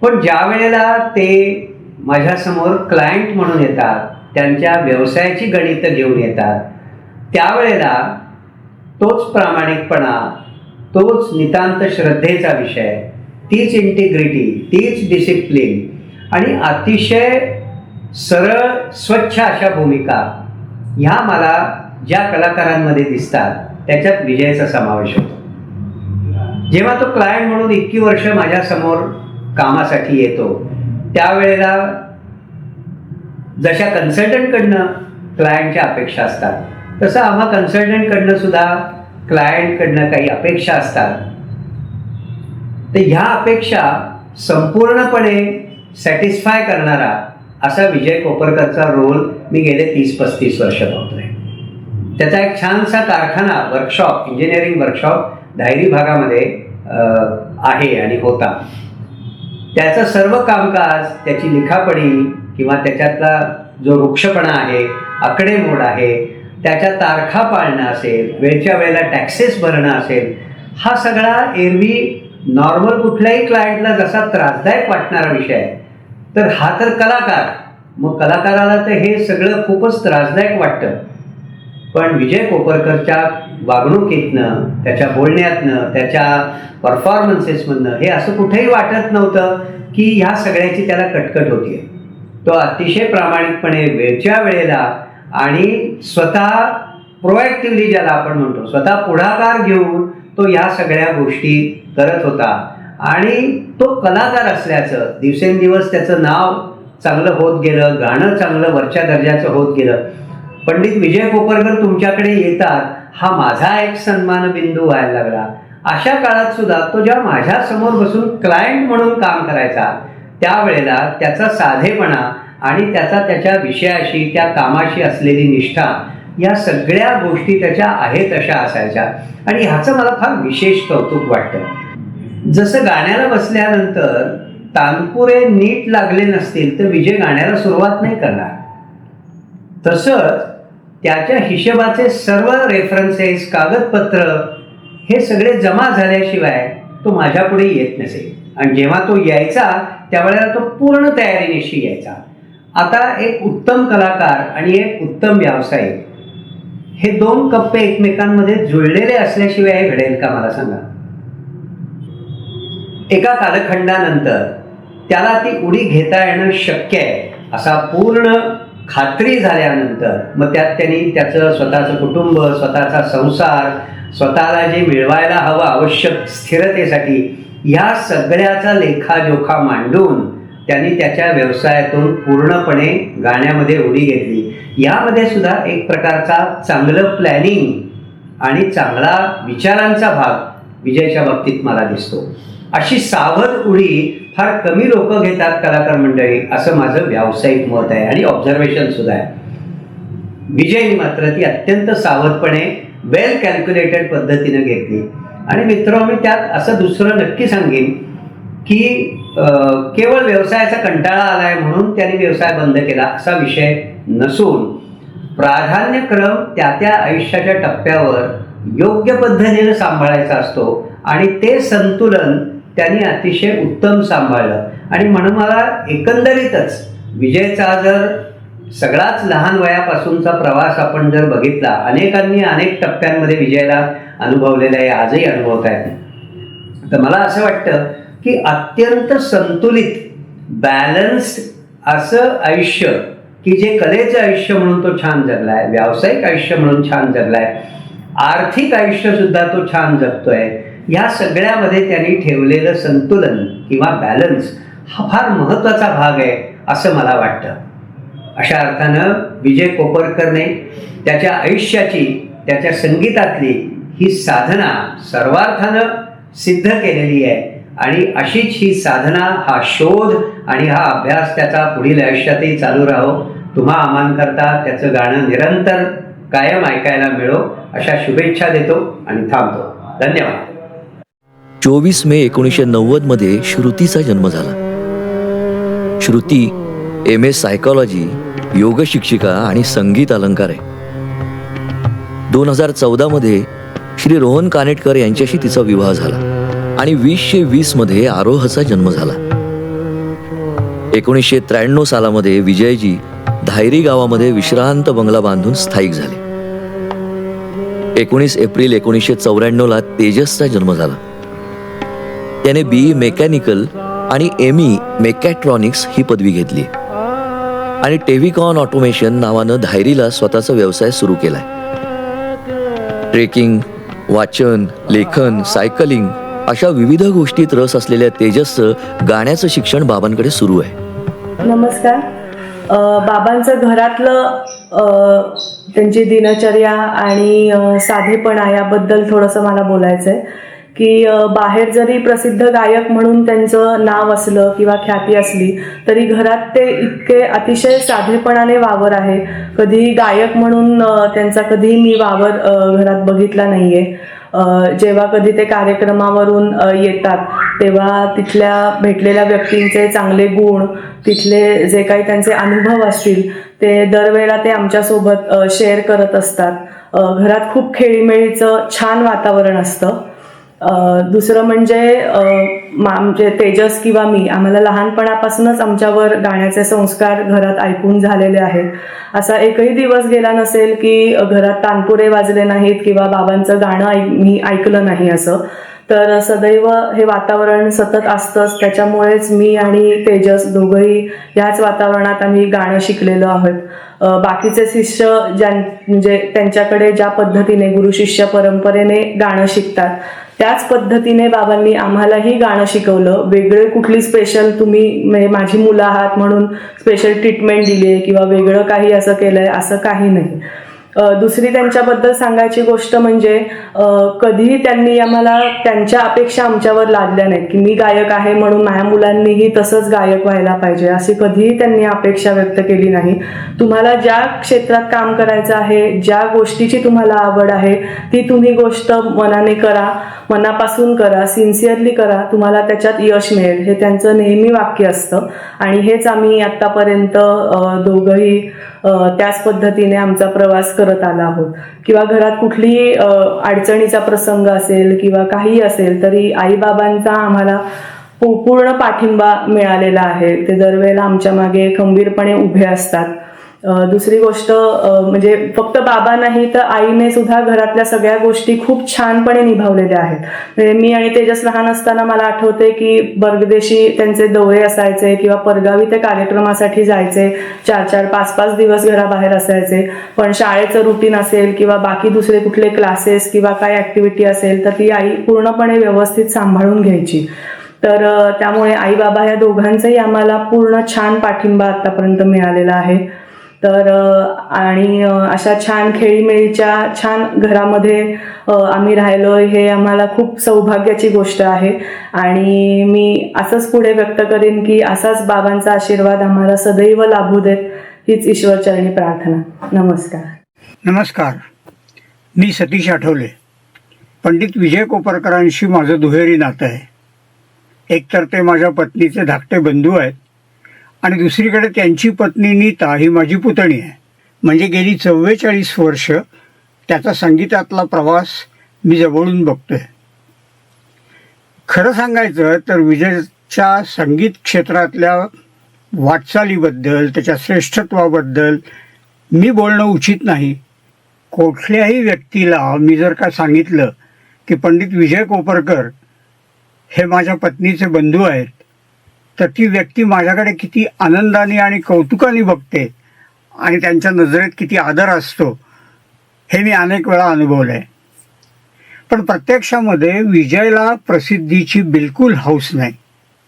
पण ज्या वेळेला ते माझ्यासमोर क्लायंट म्हणून येतात, त्यांच्या व्यवसायाची गणितं घेऊन येतात, त्यावेळेला तोच प्रामाणिकपणा, तोच नितांत श्रद्धेचा विषय, तीच इंटिग्रिटी, तीच डिसिप्लिन आणि अतिशय सरळ स्वच्छ अशा भूमिका ह्या मला ज्या कलाकारांमध्ये दिसतात त्याच्यात विजयचा समावेश होतो. जेव्हा तो क्लायंट म्हणून इतकी वर्ष माझ्यासमोर कामासाठी येतो, त्यावेळेला जशा कन्सल्टंटकडनं क्लायंटच्या अपेक्षा असतात, तसं आम्हा कन्सल्टंटकडनं सुद्धा क्लायंटकडनं काही अपेक्षा असतात. तर ह्या अपेक्षा संपूर्णपणे सॅटिस्फाय करणारा असा विजय कोपरकरचा रोल मी गेले 30-35 वर्ष बघतोय. त्याचा एक छानसा कारखाना, वर्कशॉप, इंजिनिअरिंग वर्कशॉप धायरी भागामध्ये आहे आणि होता. त्याचं सर्व कामकाज, त्याची लिखापडी किंवा त्याच्यातला जो वृक्षपणा आहे, आकडेमोड आहे, त्याच्या तारखा पाळणं असेल, वेळच्या वेळेला टॅक्सेस भरणं असेल, हा सगळा एरवी नॉर्मल कुठल्याही क्लायंटला जसा त्रासदायक वाटणारा विषय आहे, तर हा तर कलाकार, मग कलाकाराला तर हे सगळं खूपच त्रासदायक वाटतं. पण विजय कोपरकरच्या वागणुकीतनं, त्याच्या बोलण्यातनं, त्याच्या परफॉर्मन्सेसमधनं हे असं कुठेही वाटत नव्हतं की ह्या सगळ्याची त्याला कटकट होतीये. तो अतिशय प्रामाणिकपणे वेळच्या वेळेला आणि स्वतः प्रोएक्टिव्हली, ज्याला आपण म्हणतो, स्वतः पुढाकार घेऊन तो या सगळ्या गोष्टी करत होता. आणि तो कलाकार असल्याचं दिवसेंदिवस त्याचं नाव चांगलं होत गेलं, गाणं चांगलं वरच्या दर्जाचं होत गेलं. पंडित विजय कोपरकर तुमच्याकडे येतात हा माझा एक सन्मान बिंदू व्हायला लागला. अशा काळात सुद्धा तो जेव्हा माझ्यासमोर बसून क्लायंट म्हणून काम करायचा, त्यावेळेला त्याचा साधेपणा आणि त्याच्या विषयाशी, त्या कामाशी असलेली निष्ठा, या सगळ्या गोष्टी त्याच्या आहेत अशा असायच्या. आणि ह्याचं मला फार विशेष कौतुक वाटतं. जसं गाण्याला बसल्यानंतर तानपुरे नीट लागले नसतील तर विजय गाण्याला सुरुवात नाही करणार, तसंच त्याच्या हिशोबाचे सर्व रेफरन्सेस, कागदपत्र हे सगळे जमा झाल्याशिवाय तो माझ्या पुढे येत नसे. आणि जेव्हा तो यायचा त्यावेळेला तो पूर्ण तयारीनिशी यायचा. आता एक उत्तम कलाकार आणि एक उत्तम व्यावसायिक हे दोन कप्पे एकमेकांमध्ये जुळलेले असल्याशिवाय हे घडेल का, मला सांगा. एका कालखंडानंतर त्याला ती उडी घेता येणं शक्य आहे असा पूर्ण खात्री झाल्यानंतर मग त्यात त्यांनी त्याचं स्वतःचं कुटुंब, स्वतःचा संसार, स्वतःला जे मिळवायला हवं आवश्यक स्थिरतेसाठी, या सगळ्याचा लेखाजोखा मांडून त्यांनी त्याच्या व्यवसायातून पूर्णपणे गाण्यामध्ये उडी घेतली. यामध्ये सुद्धा एक प्रकारचा चांगलं प्लॅनिंग आणि चांगला विचारांचा भाग विजयच्या बाबतीत मला दिसतो. अशी सावध उडी फार कमी लोक घेतात कलाकार मंडळी, असं माझं व्यावसायिक मत आहे आणि ऑब्झर्वेशन सुद्धा आहे. विजयने मात्र ती अत्यंत सावधपणे, वेल कॅल्क्युलेटेड पद्धतीने घेतली. आणि मित्र, मी त्यात असं दुसरं नक्की सांगेन की केवळ व्यवसायाचा कंटाळा आलाय म्हणून त्यांनी व्यवसाय बंद केला असा विषय नसून, प्राधान्यक्रम त्या आयुष्याच्या टप्प्यावर योग्य पद्धतीने सांभाळायचा असतो आणि ते संतुलन त्यांनी अतिशय उत्तम सांभाळलं. आणि म्हणून मला एकंदरीतच विजयचा जर सगळाच लहान वयापासूनचा प्रवास आपण जर बघितला, अनेकांनी अनेक टप्प्यांमध्ये विजयला अनुभवलेला आहे, आजही अनुभवत आहेत. तर मला असं वाटतं की अत्यंत संतुलित बॅलन्स्ड असं आयुष्य, की जे कलेचं आयुष्य म्हणून तो छान जगलाय, व्यावसायिक आयुष्य म्हणून छान जगलाय, आर्थिक आयुष्य सुद्धा तो छान जगतोय. या सगळ्यामध्ये त्यांनी ठेवलेलं संतुलन किंवा बॅलन्स हा फार महत्त्वाचा भाग आहे असं मला वाटतं. अशा अर्थानं विजय कोपरकरने त्याच्या आयुष्याची, त्याच्या संगीतातली ही साधना सर्वार्थानं सिद्ध केलेली आहे. आणि अशीच ही साधना, हा शोध आणि हा अभ्यास त्याचा पुढील आयुष्यातही चालू राहो. तुम्हा आम्हांकरता त्याचं गाणं निरंतर कायम ऐकायला मिळो अशा शुभेच्छा देतो आणि थांबतो. धन्यवाद. 24 मे 1990 मध्ये श्रुतीचा जन्म झाला. श्रुती MS सायकॉलॉजी, योग शिक्षिका आणि संगीत अलंकार आहे. 2014 मध्ये श्री रोहन कानेटकर यांच्याशी तिचा विवाह झाला आणि 2020 मध्ये आरोहचा जन्म झाला. 1993 सालामध्ये विजयजी धायरी गावामध्ये विश्रांत बंगला बांधून स्थायिक झाले. 19 एप्रिल 1994 तेजसचा जन्म झाला. त्याने BE मेकॅनिकल आणि ME मेकॅट्रॉनिक्स ही पदवी घेतली आणि टेव्हिकॉन ऑटोमेशन नावानं धायरीला स्वतःचा व्यवसाय सुरू केलाय. ट्रेकिंग, वाचन, लेखन, सायकलिंग अशा विविध गोष्टीत रस असलेल्या तेजसचं गाण्याचं शिक्षण बाबांकडे सुरू आहे. नमस्कार. बाबांचं घरातलं त्यांची दिनचर्या आणि साधेपणा याबद्दल थोडंसं मला बोलायचं आहे. की बाहेर जरी प्रसिद्ध गायक म्हणून त्यांचं नाव असलं किंवा ख्याती असली तरी घरात ते इतके अतिशय साधेपणाने वावर आहे. कधी गायक म्हणून त्यांचा कधी मी वावर घरात बघितला नाही आहे. जेव्हा कधी ते कार्यक्रमावरून येतात तेव्हा तिथल्या भेटलेल्या व्यक्तींचे चांगले गुण, तिथले जे काही त्यांचे अनुभव असतील ते दरवेळेला ते आमच्यासोबत शेअर करत असतात. घरात खूप खेळीमेळीचं छान वातावरण असतं. दुसरं म्हणजे तेजस किंवा मी, आम्हाला लहानपणापासूनच आमच्यावर गाण्याचे संस्कार घरात ऐकून झालेले आहेत. असा एकही दिवस गेला नसेल की घरात तानपुरे वाजले नाहीत किंवा बाबांचं गाणं मी ऐकलं नाही असं. तर सदैव हे वातावरण सतत असतंच. त्याच्यामुळेच मी आणि तेजस दोघंही ह्याच वातावरणात आम्ही गाणं शिकलेलो आहोत. बाकीचे शिष्य म्हणजे त्यांच्याकडे ज्या पद्धतीने गुरु शिष्य परंपरेने गाणं शिकतात त्याच पद्धतीने बाबांनी आम्हालाही गाणं शिकवलं. वेगळे कुठली स्पेशल तुम्ही म्हणजे माझी मुलं आहात म्हणून स्पेशल ट्रीटमेंट दिली आहे किंवा वेगळं काही असं केलंय असं काही नाही. दुसरी त्यांच्याबद्दल सांगायची गोष्ट म्हणजे कधीही त्यांनी आम्हाला त्यांच्या अपेक्षा आमच्यावर लादल्या नाहीत की मी गायक आहे म्हणून माझ्या मुलांनीही तसंच गायक व्हायला पाहिजे अशी कधीही त्यांनी अपेक्षा व्यक्त केली नाही. तुम्हाला ज्या क्षेत्रात काम करायचं आहे, ज्या गोष्टीची तुम्हाला आवड आहे ती तुम्ही गोष्ट मनाने करा, मनापासून करा, सिन्सिअरली करा, तुम्हाला त्याच्यात यश मिळेल हे त्यांचं नेहमी वाक्य असतं. आणि हेच आम्ही आत्तापर्यंत दोघंही त्याच पद्धतीने आमचा प्रवास करत आला आहोत. किंवा घरात कुठलीही अडचणीचा प्रसंग असेल किंवा काही असेल तरी आईबाबांचा आम्हाला पूर्ण पाठिंबा मिळालेला आहे. ते दरवेळेला आमच्या मागे खंबीरपणे उभे असतात. दुसरी गोष्ट म्हणजे फक्त बाबा नाही तर आईने सुद्धा घरातल्या सगळ्या गोष्टी खूप छानपणे निभावलेल्या आहेत. म्हणजे मी आणि तेजस लहान असताना मला आठवते की परदेशी त्यांचे दौरे असायचे किंवा परगावी ते कार्यक्रमासाठी जायचे. 4-4, 5-5 दिवस घराबाहेर असायचे. पण शाळेचं रुटीन असेल किंवा बाकी दुसरे कुठले क्लासेस किंवा काय ऍक्टिव्हिटी असेल तर ती आई पूर्णपणे व्यवस्थित सांभाळून घ्यायची. तर त्यामुळे आई बाबा या दोघांचाही आम्हाला पूर्ण छान पाठिंबा आतापर्यंत मिळालेला आहे. तर आणि अशा छान खेळीमेळीच्या छान घरामध्ये आम्ही राहिलो हे आम्हाला खूप सौभाग्याची गोष्ट आहे. आणि मी असंच पुढे व्यक्त करेन की असाच बाबांचा आशीर्वाद आम्हाला सदैव लाभू देत हीच ईश्वरचरणी प्रार्थना. नमस्कार. नमस्कार. मी सतीश आठवले. पंडित विजय कोपरकरांशी माझं दुहेरी नातं आहे. एकतर ते माझ्या पत्नीचे धाकटे बंधू आहेत आणि दुसरीकडे त्यांची पत्नी नीता ही माझी पुतणी आहे. म्हणजे गेली 44 वर्ष त्याचा संगीतातला प्रवास मी जवळून बघतोय. खरं सांगायचं तर विजयच्या संगीत क्षेत्रातल्या वाटचालीबद्दल, त्याच्या श्रेष्ठत्वाबद्दल मी बोलणं उचित नाही. कुठल्याही व्यक्तीला मी जर का सांगितलं की पंडित विजय कोपरकर हे माझ्या पत्नीचे बंधू आहेत, तर ती व्यक्ती माझ्याकडे किती आनंदाने आणि कौतुकाने बघते आणि त्यांच्या नजरेत किती आदर असतो हे मी अनेक वेळा अनुभवलं आहे. पण प्रत्यक्षामध्ये विजयला प्रसिद्धीची बिलकुल हौस नाही.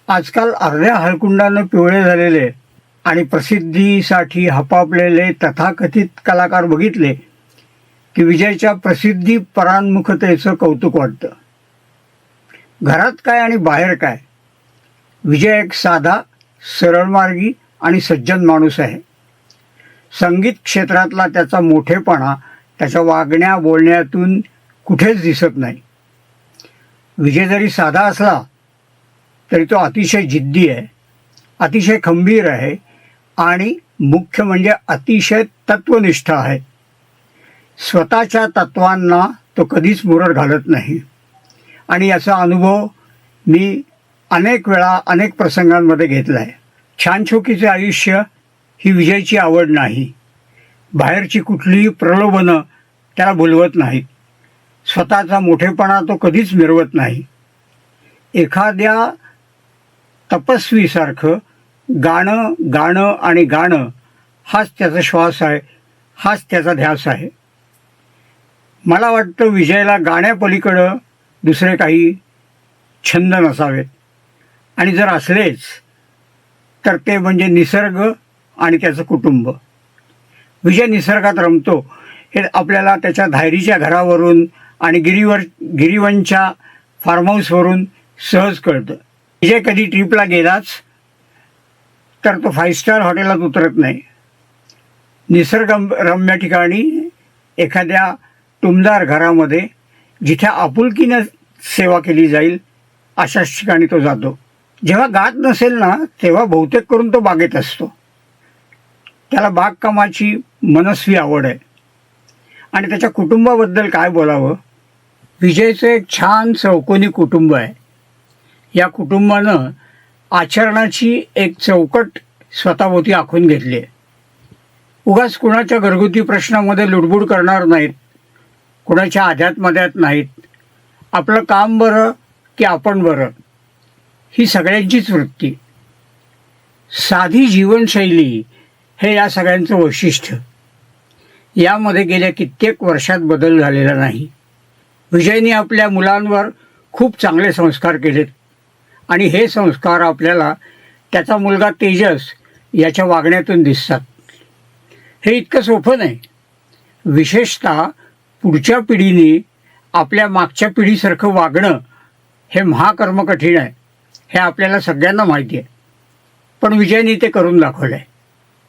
आजकाल अर्ध्या हळकुंडानं पिवळे झालेले आणि प्रसिद्धीसाठी हपापलेले तथाकथित कलाकार बघितले की विजयच्या प्रसिद्धी परांमुखतेचं कौतुक वाटतं. घरात काय आणि बाहेर काय, विजय एक साधा, सरळमार्गी आणि सज्जन माणूस आहे. संगीत क्षेत्रातला त्याचा मोठेपणा त्याच्या वागण्या बोलण्यातून कुठेच दिसत नाही. विजय जरी साधा असला तरी तो अतिशय जिद्दी आहे, अतिशय खंबीर आहे आणि मुख्य म्हणजे अतिशय तत्वनिष्ठ आहे. स्वतःच्या तत्वांना तो कधीच मुरड घालत नाही आणि याचा अनुभव मी अनेक वेळा अनेक प्रसंगांमध्ये घेतला आहे. छानछोकीचे आयुष्य ही विजयची आवड नाही. बाहेरची कुठलीही प्रलोभनं त्याला भुलवत नाहीत. स्वतःचा मोठेपणा तो कधीच मिरवत नाही. एखाद्या तपस्वीसारखं गाणं गाणं आणि गाणं हाच त्याचा श्वास आहे, हाच त्याचा ध्यास आहे. मला वाटतं विजयला गाण्यापलीकडं दुसरे काही छंद नसावेत आणि जर असलेच तर ते म्हणजे निसर्ग आणि त्याचं कुटुंब. विजय निसर्गात रमतो हे आपल्याला त्याच्या धायरीच्या घरावरून आणि गिरीवनच्या फार्म हाऊसवरून सहज कळतं. विजय कधी ट्रिपला गेलाच तर तो 5 स्टार हॉटेलात उतरत नाही. निसर्गरम्य ठिकाणी एखाद्या टुमदार घरामध्ये जिथे आपुलकीनं सेवा केली जाईल अशाच ठिकाणी तो जातो. जेव्हा गात नसेल ना तेव्हा बहुतेक करून तो बागेत असतो. त्याला बागकामाची मनस्वी आवड आहे. आणि त्याच्या कुटुंबाबद्दल काय बोलावं. विजयचं एक छान चौकोनी कुटुंब आहे. या कुटुंबानं आचरणाची एक चौकट स्वतःभोवती आखून घेतली आहे. उगाच कुणाच्या घरगुती प्रश्नामध्ये लुडबुड करणार नाहीत, कुणाच्या आध्यात्मध्यात नाहीत. आपलं काम बरं की आपण बरं ही सगळ्यांचीच वृत्ती. साधी जीवनशैली हे या सगळ्यांचं वैशिष्ट्य. यामध्ये गेल्या कित्येक वर्षात बदल झालेला नाही. विजयने आपल्या मुलांवर खूप चांगले संस्कार केलेत आणि हे संस्कार आपल्याला त्याचा मुलगा तेजस याच्या वागण्यातून दिसतात. हे इतकं सोपं नाही. विशेषतः पुढच्या पिढीने आपल्या मागच्या पिढीसारखं वागणं हे महाकर्म कठीण आहे हे आपल्याला सगळ्यांना माहिती आहे. पण विजयने ते करून दाखवलं आहे.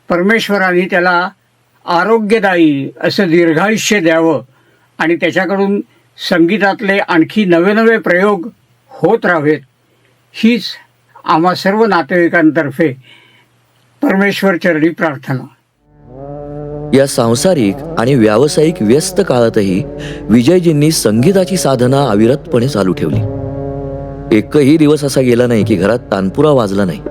परमेश्वराने त्याला आरोग्यदायी असं दीर्घायुष्य द्यावं आणि त्याच्याकडून संगीतातले आणखी नवे नवे प्रयोग होत राहावेत हीच आम्हा सर्व नातेवाईकांतर्फे परमेश्वर चरणी प्रार्थना. या सांसारिक आणि व्यावसायिक व्यस्त काळातही विजयजींनी संगीताची साधना अविरतपणे चालू ठेवली. एकही दिवस असा गेला नाही की घरात तानपुरा वाजला नाही.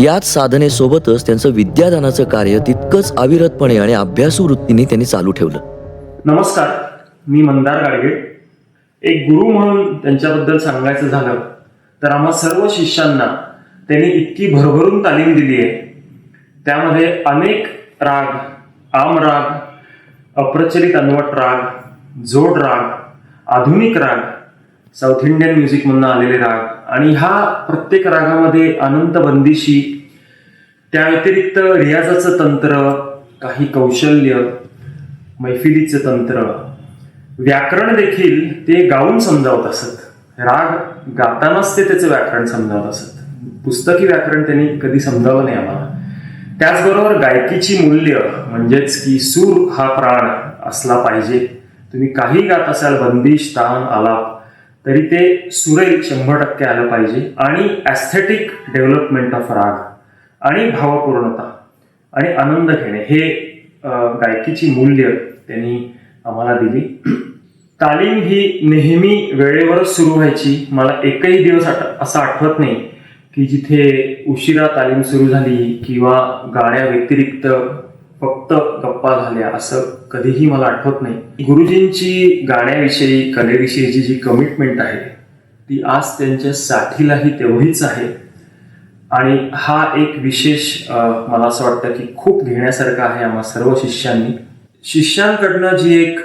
याच साधनेसोबतच त्यांचं विद्यादानाचं कार्य तितकंच अविरतपणे आणि अभ्यासू वृत्तीने त्यांनी चालू ठेवलं. नमस्कार, मी मंदार गाडगे. एक गुरु म्हणून त्यांच्याबद्दल सांगायचं झालं तर आम्हा सर्व शिष्यांना त्यांनी इतकी भरभरून तालीम दिली आहे. त्यामध्ये अनेक राग, आमराग, अप्रचलित अनवट राग, जोड राग, आधुनिक राग, साऊथ इंडियन म्युझिकमधून आलेले राग आणि ह्या प्रत्येक रागामध्ये अनंत बंदिशी, त्या व्यतिरिक्त रियाजाचं तंत्र, काही कौशल्य, मैफिलीचं तंत्र, व्याकरण देखील ते गाऊन समजावत असत. राग गातानाच ते त्याचं व्याकरण समजावत असत. पुस्तकी व्याकरण त्यांनी कधी समजावलं नाही आम्हाला. त्याचबरोबर गायकीची मूल्य म्हणजेच की सूर हा प्राण असला पाहिजे. तुम्ही काही गात असाल, बंदिश, तान, आलाप, तरी ते सुरेल 100% आलं पाहिजे. आणि ॲस्थेटिक डेव्हलपमेंट ऑफ राग आणि भावपूर्णता आणि आनंद घेणे हे गायकीची मूल्य त्यांनी आम्हाला दिली. तालीम ही नेहमी वेळेवरच सुरू व्हायची. मला एकही दिवस असं आठवत नाही की जिथे उशिरा तालीम सुरू झाली किंवा गाण्या व्यतिरिक्त फक्त गप्पा झाल्या, असं कधीही मला आठवत नाही. गुरुजींची गाण्याविषयी, कलेविषयीची जी कमिटमेंट आहे ती आज त्यांच्या साथीलाही तेवढीच आहे. आणि हा एक विशेष मला असं वाटतं की खूप घेण्यासारखा आहे आम्हा सर्व शिष्यांनी. शिष्यांकडनं जी एक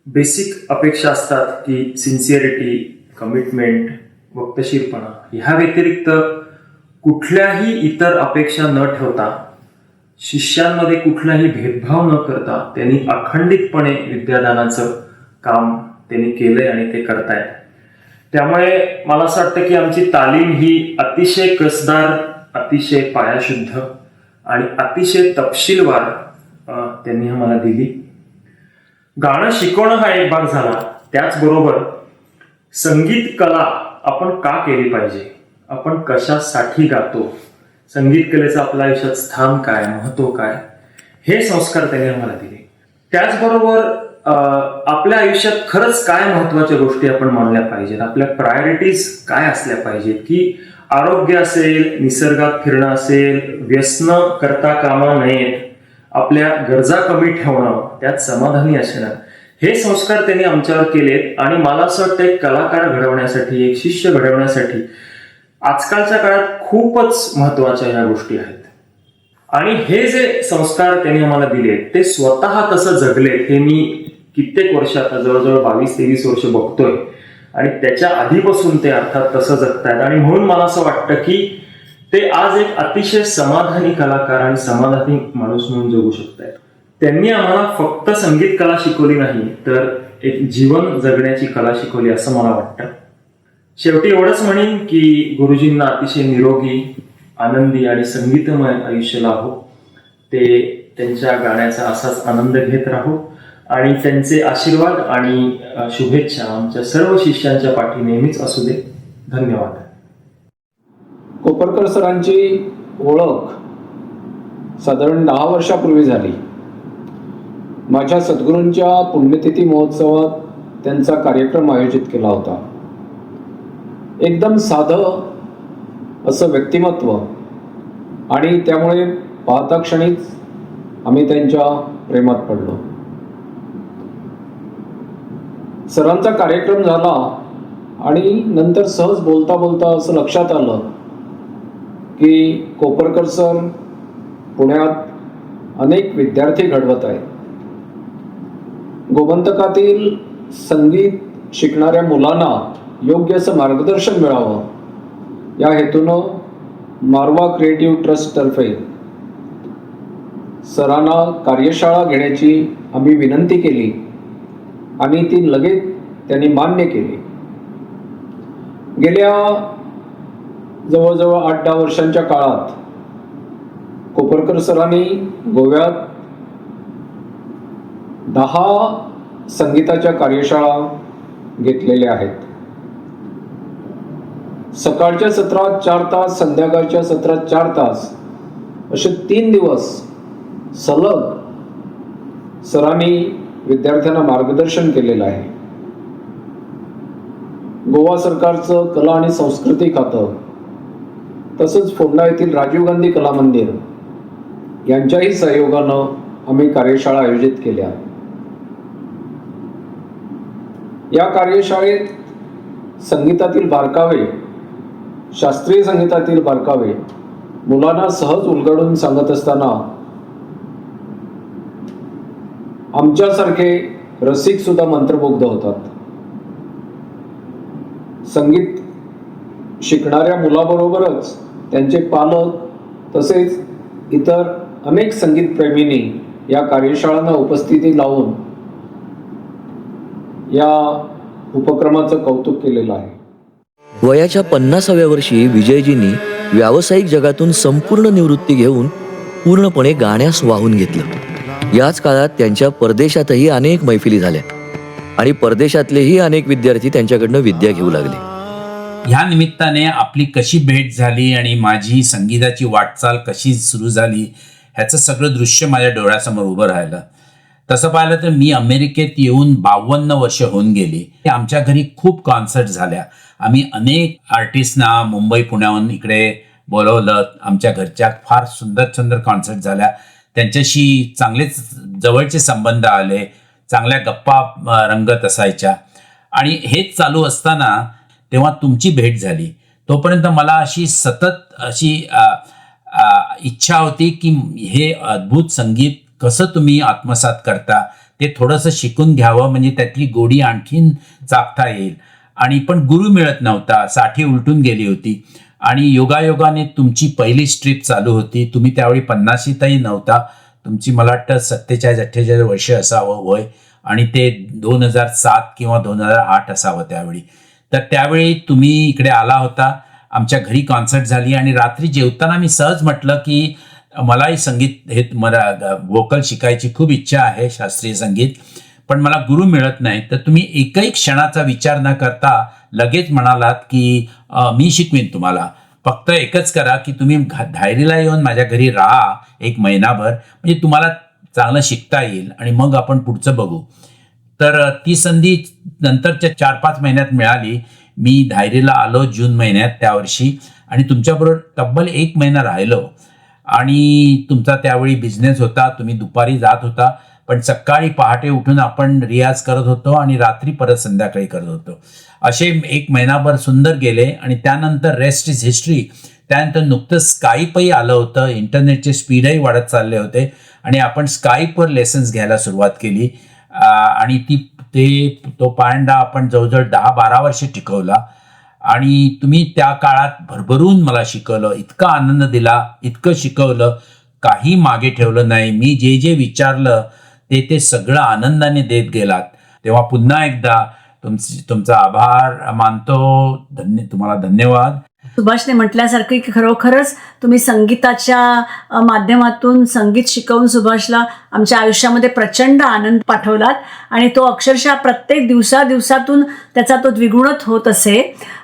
बेसिक अपेक्षा असतात की सिन्सिअरिटी, कमिटमेंट, वक्तशीरपणा, ह्या व्यतिरिक्त कुठल्याही इतर अपेक्षा न ठेवता, शिष्यांमध्ये कुठलाही भेदभाव न करता त्यांनी अखंडितपणे विद्यादानाचं काम त्यांनी केलंय आणि ते करतायत. त्यामुळे मला असं वाटतं की आमची तालीम ही अतिशय कसदार, अतिशय पायाशुद्ध आणि अतिशय तपशीलवार त्यांनी आम्हाला दिली. गाणं शिकवणं हा एक भाग झाला, त्याचबरोबर संगीत कला आपण का केली पाहिजे, आपण कशासाठी गातो, संगीत कलेचं आपल्या आयुष्यात स्थान काय, महत्व काय, हे संस्कार त्यांनी आम्हाला दिले. त्याचबरोबर आपल्या आयुष्यात खरंच काय महत्वाच्या गोष्टी आपण मानल्या पाहिजेत, आपल्या प्रायोरिटीज काय असल्या पाहिजेत, की आरोग्य असेल, निसर्गात फिरणं असेल, व्यसन करता कामा नयेत, आपल्या गरजा कमी ठेवणं, त्यात समाधानी असणं, हे संस्कार त्यांनी आमच्यावर केलेत. आणि मला असं वाटतं एक कलाकार घडवण्यासाठी, एक शिष्य घडवण्यासाठी आजकालच्या काळात खूपच महत्वाच्या ह्या गोष्टी आहेत. आणि हे जे संस्कार त्यांनी आम्हाला दिले ते स्वतः कसं जगलेत हे मी कित्येक वर्ष, आता जवळजवळ 22-23 वर्ष बघतोय. आणि त्याच्या आधीपासून ते अर्थात तसं जगतायत. आणि म्हणून मला असं वाटतं की ते आज एक अतिशय समाधानी कलाकार आणि समाधानी माणूस म्हणून जगू शकतायत. त्यांनी आम्हाला फक्त संगीत कला शिकवली नाही, तर एक जीवन जगण्याची कला शिकवली असं मला वाटतं. शेवटी एवढंच म्हणेन की गुरुजींना अतिशय निरोगी, आनंदी आणि संगीतमय आयुष्य लाभो. ते त्यांच्या गाण्याचा असाच आनंद घेत राहू आणि त्यांचे आशीर्वाद आणि शुभेच्छा आमच्या सर्व शिष्यांच्या पाठी नेहमीच असू दे. धन्यवाद. कोपरकर सरांची ओळख साधारण 10 वर्षापूर्वी झाली. माझ्या सद्गुरूंच्या पुण्यतिथी महोत्सवात त्यांचा कार्यक्रम आयोजित केला होता. एकदम साधं असं व्यक्तिमत्व आणि त्यामुळे पाहता क्षणीच आम्ही त्यांच्या प्रेमात पडलो. सरांचा कार्यक्रम झाला आणि नंतर सहज बोलता बोलता असं लक्षात आलं की कोपरकर सर पुण्यात अनेक विद्यार्थी घडवत आहेत. गोमंतकातील संगीत शिकणाऱ्या मुलांना योग्य असं मार्गदर्शन मिळावं या हेतूनं मारवा क्रिएटिव्ह ट्रस्टतर्फे सरांना कार्यशाळा घेण्याची आम्ही विनंती केली आणि ती लगेच त्यांनी मान्य केली. गेल्या जवळजवळ 8-10 वर्षांच्या काळात कोपरकर सरांनी गोव्यात 10 संगीताच्या कार्यशाळा घेतलेल्या आहेत. सकाळच्या सत्रात 4 तास, संध्याकाळच्या सत्रात 4 तास असे 3 दिवस सलग सरांनी विद्यार्थ्यांना मार्गदर्शन केलेलं आहे. गोवा सरकारचं कला आणि संस्कृती खातं तसंच फोंडा येथील राजीव गांधी कला मंदिर यांच्याही सहयोगानं आम्ही कार्यशाळा आयोजित केल्या. या कार्यशाळेत संगीतातील बारकावे, शास्त्रीय संगीतातील बारकावे मुलांना सहज उलगडून सांगत असताना आमच्यासारखे रसिक सुद्धा मंत्रमुग्ध होतात. संगीत शिकणाऱ्या मुलाबरोबरच त्यांचे पालक तसेच इतर अनेक संगीतप्रेमींनी या कार्यशाळांना उपस्थिती लावून या उपक्रमाचं कौतुक केलेलं आहे. वयाच्या 50व्या वर्षी विजयजींनी व्यावसायिक जगातून संपूर्ण निवृत्ती घेऊन पूर्णपणे गाण्यास वाहून घेतलं. याच काळात त्यांच्या परदेशातही अनेक मैफिली झाल्या आणि परदेशातलेही अनेक विद्यार्थी त्यांच्याकडनं विद्या घेऊ लागले. ह्या निमित्ताने आपली कशी भेट झाली आणि माझी संगीताची वाटचाल कशी सुरू झाली ह्याचं सगळं दृश्य माझ्या डोळ्यासमोर उभं राहिलं. तसं पाहिलं तर मी अमेरिकेत येऊन 52 वर्ष होऊन गेली. आमच्या घरी खूप कॉन्सर्ट झाल्या. आम्ही अनेक आर्टिस्टना मुंबई पुण्याहून इकडे बोलवलं. आमच्या घरच्या फार सुंदर सुंदर कॉन्सर्ट झाल्या. त्यांच्याशी चांगलेच जवळचे संबंध आले, चांगल्या गप्पा रंगत असायच्या. आणि हेच चालू असताना तेव्हा तुमची भेट झाली. तोपर्यंत मला अशी सतत अशी इच्छा होती की हे अद्भुत संगीत कसं तुम्ही आत्मसात करता ते थोडंसं शिकून घ्यावं, म्हणजे त्यातली गोडी आणखीन चाखता येईल. आणि पण गुरु मिळत नव्हता. साठी उलटून गेली होती. आणि योगायोगाने तुमची पहिली स्ट्रीप चालू होती. तुम्ही त्यावेळी 50शीतही नव्हता. तुमची मला वाटतं 47-48 वर्ष असावं वय, आणि ते 2007 किंवा 2008 असावं त्यावेळी. तर त्यावेळी तुम्ही इकडे आला होता. आमच्या घरी कॉन्सर्ट झाली आणि रात्री जेवताना मी सहज म्हटलं की मलाही संगीत हे मला व्होकल शिकायची खूप इच्छा आहे, शास्त्रीय संगीत, पण मला गुरु मिळत नाही. तर तुम्ही एकही क्षणाचा विचार न करता लगेच म्हणालात की मी शिकवीन तुम्हाला. फक्त एकच करा की तुम्ही धायरीला येऊन माझ्या घरी राहा 1 महिनाभर, म्हणजे तुम्हाला चांगलं शिकता येईल आणि मग आपण पुढचं बघू. तर ती संधी नंतरच्या 4-5 महिन्यात मिळाली. मी धायरीला आलो जून महिन्यात त्या वर्षी आणि तुमच्याबरोबर तब्बल 1 महिना राहिलो. आणि तुमचा त्यावेळी बिझनेस होता, तुम्ही दुपारी जात होता, पण सकाळी पहाटे उठून आपण रियाज करत होतो आणि रात्री परत संध्याकाळी करत होतो. असे 1 महिनाभर सुंदर गेले. आणि त्यानंतर रेस्ट इज हिस्ट्री. त्यानंतर नुकतं स्काईपही आलं होतं. इंटरनेटचे स्पीडही वाढत चालले होते आणि आपण स्काईपवर लेसन्स घ्यायला सुरुवात केली. आणि तो पायंडा आपण जवळजवळ 10-12 वर्ष टिकवला. आणि तुम्ही त्या काळात भरभरून मला शिकवलं, इतका आनंद दिला, इतकं शिकवलं, काही मागे ठेवलं नाही. मी जे विचारलं ते सगळं आनंदाने देत गेलात. तेव्हा पुन्हा एकदा तुमचा आभार मानतो. तुम्हाला धन्यवाद. सुभाषने म्हटल्यासारखं की खरोखरच तुम्ही संगीताच्या माध्यमातून संगीत शिकवून सुभाषला आमच्या आयुष्यामध्ये प्रचंड आनंद पाठवलात आणि तो अक्षरशः प्रत्येक दिवसातून त्याचा तो द्विगुणित होत असे.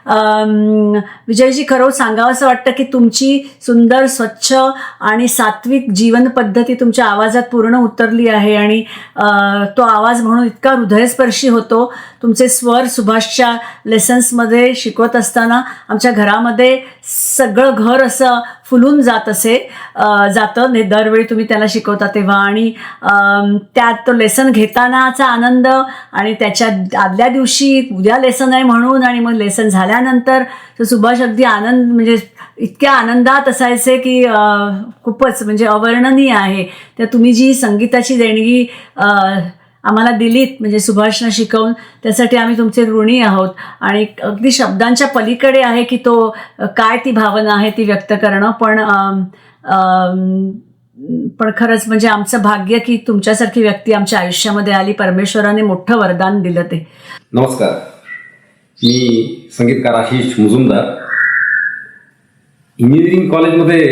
विजयजी, खरं सांगावंसं वाटतं की तुमची सुंदर, स्वच्छ आणि सात्विक जीवन पद्धती तुमच्या आवाजात पूर्ण उतरली आहे आणि तो आवाज म्हणून इतका हृदयस्पर्शी होतो. तुमचे स्वर सुभाषच्या लेसन्समध्ये शिकवत असताना आमच्या घरामध्ये सगळं घर असं फुलून जात जातं दरवेळी तुम्ही त्याला शिकवता तेव्हा. आणि त्यात तो लेसन घेतानाचा आनंद आणि त्याच्या आदल्या दिवशी उद्या लेसन आहे म्हणून आणि मग लेसन झाल्यानंतर सुभाष अगदी आनंद, म्हणजे इतक्या आनंदात असायचे की खूपच म्हणजे अवर्णनीय आहे. तर तुम्ही जी संगीताची देणगी आम्हाला दिलीत म्हणजे सुभाषनं शिकवून, त्यासाठी आम्ही तुमचे ऋणी आहोत. आणि अगदी शब्दांच्या पलीकडे आहे की तो काय ती भावना आहे ती व्यक्त करणं. पण खरंच म्हणजे आमचं भाग्य की तुमच्यासारखी व्यक्ती आमच्या आयुष्यामध्ये आली. परमेश्वराने मोठं वरदान दिलं ते. नमस्कार, मी संगीतकार आशिष मुजुमदार. इंजिनिअरिंग कॉलेजमध्ये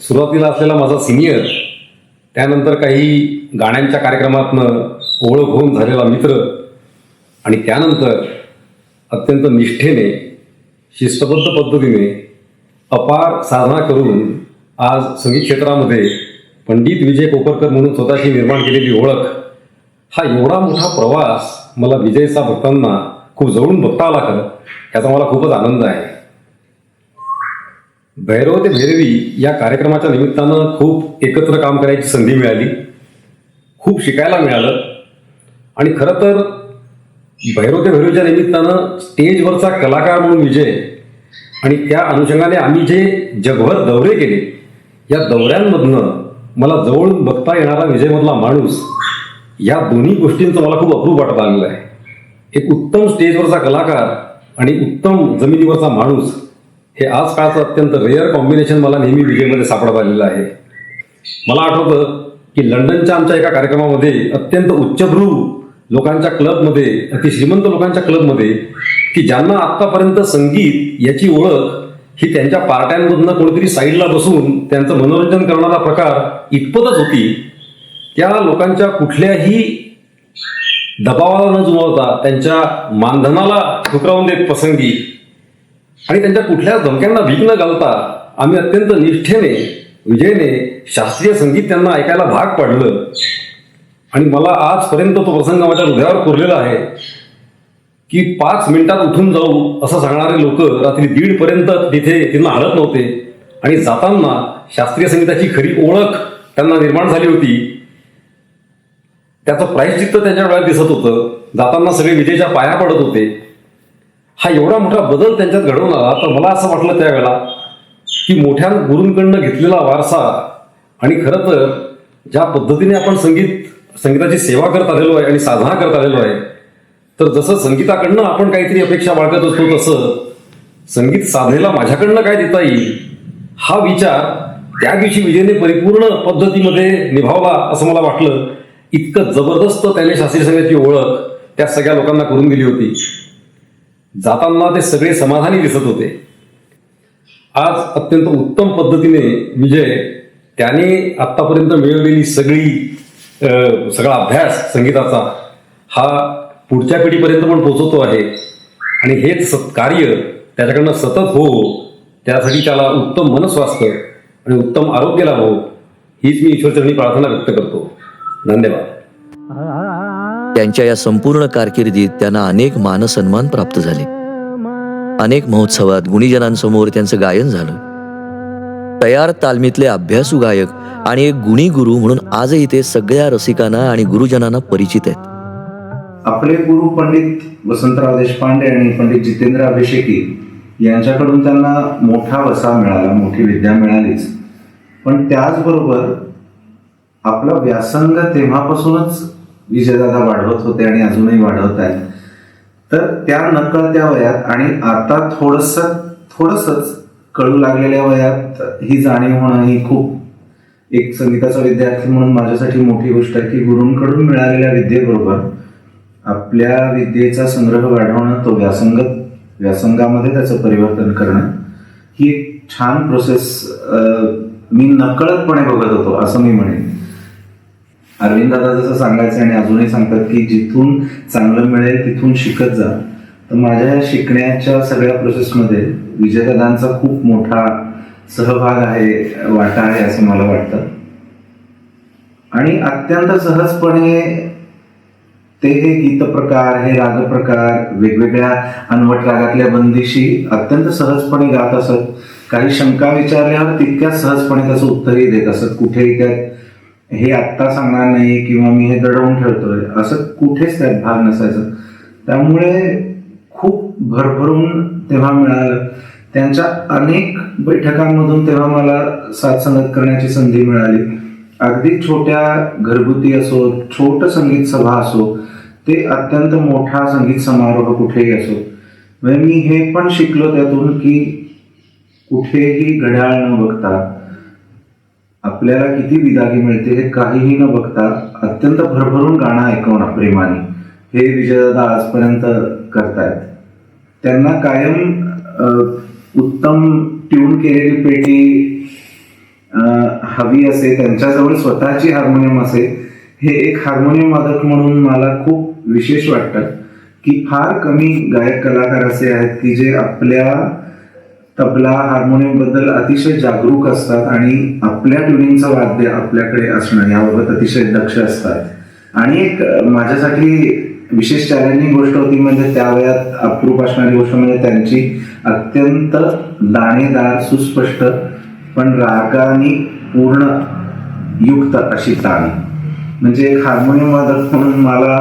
सुरुवातीला असलेला माझा सिनियर, त्यानंतर काही गाण्यांच्या कार्यक्रमातनं ओळख होऊन झालेला मित्र आणि त्यानंतर अत्यंत निष्ठेने, शिस्तबद्ध पद्धतीने अपार साधना करून आज संगीत क्षेत्रामध्ये पंडित विजय कोपरकर म्हणून स्वतःची निर्माण केलेली ओळख, हा एवढा मोठा प्रवास मला विजयचा भक्तांना खूप जवळून बघता आला. खरं याचा मला खूपच आनंद आहे. भैरव ते भैरवी या कार्यक्रमाच्या निमित्तानं खूप एकत्र काम करायची संधी मिळाली, खूप शिकायला मिळालं. आणि खरं तर भैरव ते भैरवीच्या निमित्तानं स्टेजवरचा कलाकार म्हणून विजय आणि त्या अनुषंगाने आम्ही जे जगभर दौरे केले, या दौऱ्यांमधनं मला जवळून बघता येणारा विजयमधला माणूस, या दोन्ही गोष्टींचं मला खूप अप्रूप वाटत आलेलं आहे. एक उत्तम स्टेजवरचा कलाकार आणि उत्तम जमिनीवरचा माणूस, हे आजकालचं अत्यंत रेअर कॉम्बिनेशन मला नेहमी विजयमध्ये सापडत आलेलं आहे. मला आठवतं की लंडनच्या आमच्या एका कार्यक्रमामध्ये अत्यंत उच्चभ्रू लोकांच्या क्लबमध्ये, अति श्रीमंत लोकांच्या क्लबमध्ये, की ज्यांना आत्तापर्यंत संगीत याची ओळख ही त्यांच्या पार्ट्यांमधनं कोणीतरी साईडला बसून त्यांचं मनोरंजन करणारा प्रकार इतपतच होती, त्या लोकांच्या कुठल्याही दबावाला न जुमावता, त्यांच्या मानधनाला ठुकरावून देत प्रसंगी आणि त्यांच्या कुठल्याच धमक्यांना भीक न घालता आम्ही अत्यंत निष्ठेने, विजयने शास्त्रीय संगीत त्यांना ऐकायला भाग पाडलं. आणि मला आजपर्यंत तो प्रसंग माझ्या हृदयावर कोरलेला आहे की 5 मिनिटात उठून जाऊ असं सांगणारे लोक रात्री 1:30 पर्यंत तिथे त्यांना हलत नव्हते आणि जाताना शास्त्रीय संगीताची खरी ओळख त्यांना निर्माण झाली होती. त्याचं प्रायश्चित्त त्यांच्या डोळ्यात दिसत होतं. जाताना सगळे विजेच्या पाया पडत होते. हा एवढा मोठा बदल त्यांच्यात घडवून आला. तर मला असं वाटलं त्यावेळेला की मोठ्या गुरूंकडनं घेतलेला वारसा आणि खरं तर ज्या पद्धतीने आपण संगीताची सेवा करत आलेलो आहे आणि साधना करत आलेलो आहे, तर जसं संगीताकडनं आपण काहीतरी अपेक्षा बाळगत असतो तसं संगीत साधनेला माझ्याकडनं काय देता येईल हा विचार त्या दिवशी विजयने परिपूर्ण पद्धतीमध्ये निभावला असं मला वाटलं. इतकं जबरदस्त त्याने शास्त्रीय संगीताची ओळख त्या सगळ्या लोकांना करून दिली होती. जाताना ते सगळे समाधानी दिसत होते. आज अत्यंत उत्तम पद्धतीने विजय त्याने आत्तापर्यंत मिळवलेली सगळा अभ्यास संगीताचा हा पुढच्या पिढीपर्यंत पण पोहोचवतो आहे. आणि हेच कार्य त्याच्याकडनं सतत हो त्यासाठी त्याला उत्तम मनस्वास्थ्य आणि उत्तम आरोग्य लाभो हीच मी ईश्वरचरणी प्रार्थना व्यक्त करतो. धन्यवाद. त्यांच्या या संपूर्ण कारकिर्दीत त्यांना अनेक मानसन्मान प्राप्त झाले. अनेक महोत्सवात गुणीजनांसमोर त्यांचं गायन झालं. तयार तालमीतले अभ्यासू गायक आणि एक गुणी गुरु म्हणून आजही ते सगळ्या रसिकांना आणि गुरुजनांना परिचित आहेत. आपले गुरु पंडित वसंतराव देशपांडे आणि पंडित जितेंद्र अभिषेकी यांच्याकडून त्यांना मोठा वसा मिळाला, मोठी विद्या मिळालीच. पण त्याचबरोबर आपला व्यासंग तेव्हापासूनच विजयदादा वाढवत होते आणि अजूनही वाढवत आहेत. तर त्या नकळत्या वयात आणि आता थोडंसंच कळू लागलेल्या वयात ही जाणीव होणं ही खूप एक संगीताचा विद्यार्थी म्हणून माझ्यासाठी मोठी गोष्ट आहे की गुरूंकडून मिळालेल्या विद्येबरोबर आपल्या विद्येचा संग्रह वाढवणं, तो व्यासंगामध्ये त्याचं परिवर्तन करणं ही एक छान प्रोसेस मी नकळतपणे बघत होतो असं मी म्हणेन. अरविंद दादा जसं सांगायचं आणि अजूनही सांगतात की जिथून चांगलं मिळेल तिथून शिकत जा. तर माझ्या शिकण्याच्या सगळ्या प्रोसेसमध्ये विजयदादांचा खूप मोठा सहभाग आहे, वाटा आहे असं मला वाटतं. आणि अत्यंत सहजपणे ते हे गीतप्रकार, हे रागप्रकार, वेगवेगळ्या अनवट रागातल्या बंदिशी अत्यंत सहजपणे गात असत. काही शंका विचारल्यावर तितक्या सहजपणे त्याचं उत्तरही देत असत. कुठेही त्यात हे आत्ता सांगणार नाही किंवा मी हे दडवून ठेवतोय असं कुठेच त्यात भाग नसायचं. त्यामुळे खूप भरभरून तेव्हा मिळालं. त्यांच्या अनेक बैठकांमधून तेव्हा मला साथसंगत करण्याची संधी मिळाली. अगदी छोट्या घरगुती असो, छोटं संगीत सभा असो, ते अत्यंत मोठा संगीत समारोह कुठेही असो. म्हणजे मी हे पण शिकलो त्यातून की कुठेही घड्याळ न बघता, आपल्याला किती विदागी मिळते हे काहीही न बघता अत्यंत भरभरून गाणं ऐकवणं प्रेमाने, हे विजयदादा आजपर्यंत करतायत. त्यांना कायम उत्तम ट्यून केलेली पेटी हवी असे, त्यांच्याजवळ स्वतःची हार्मोनियम असे. हे एक हार्मोनियम वादक म्हणून मला खूप विशेष वाटतं की फार कमी गायक कलाकार असे आहेत की जे आपल्या तबला हार्मोनियम बद्दल अतिशय जागरूक असतात आणि आपल्या ट्युनिंगचं वाद्य आपल्याकडे असणं याबाबत अतिशय दक्ष असतात. आणि एक माझ्यासाठी विशेष चॅलेंजिंग गोष्ट होती म्हणजे त्या वयात अप्रूप असणारी गोष्ट म्हणजे त्यांची अत्यंत दाणेदार, सुस्पष्ट पण रागाने पूर्ण युक्त अशी तान. म्हणजे एक हार्मोनियम वादक म्हणून मला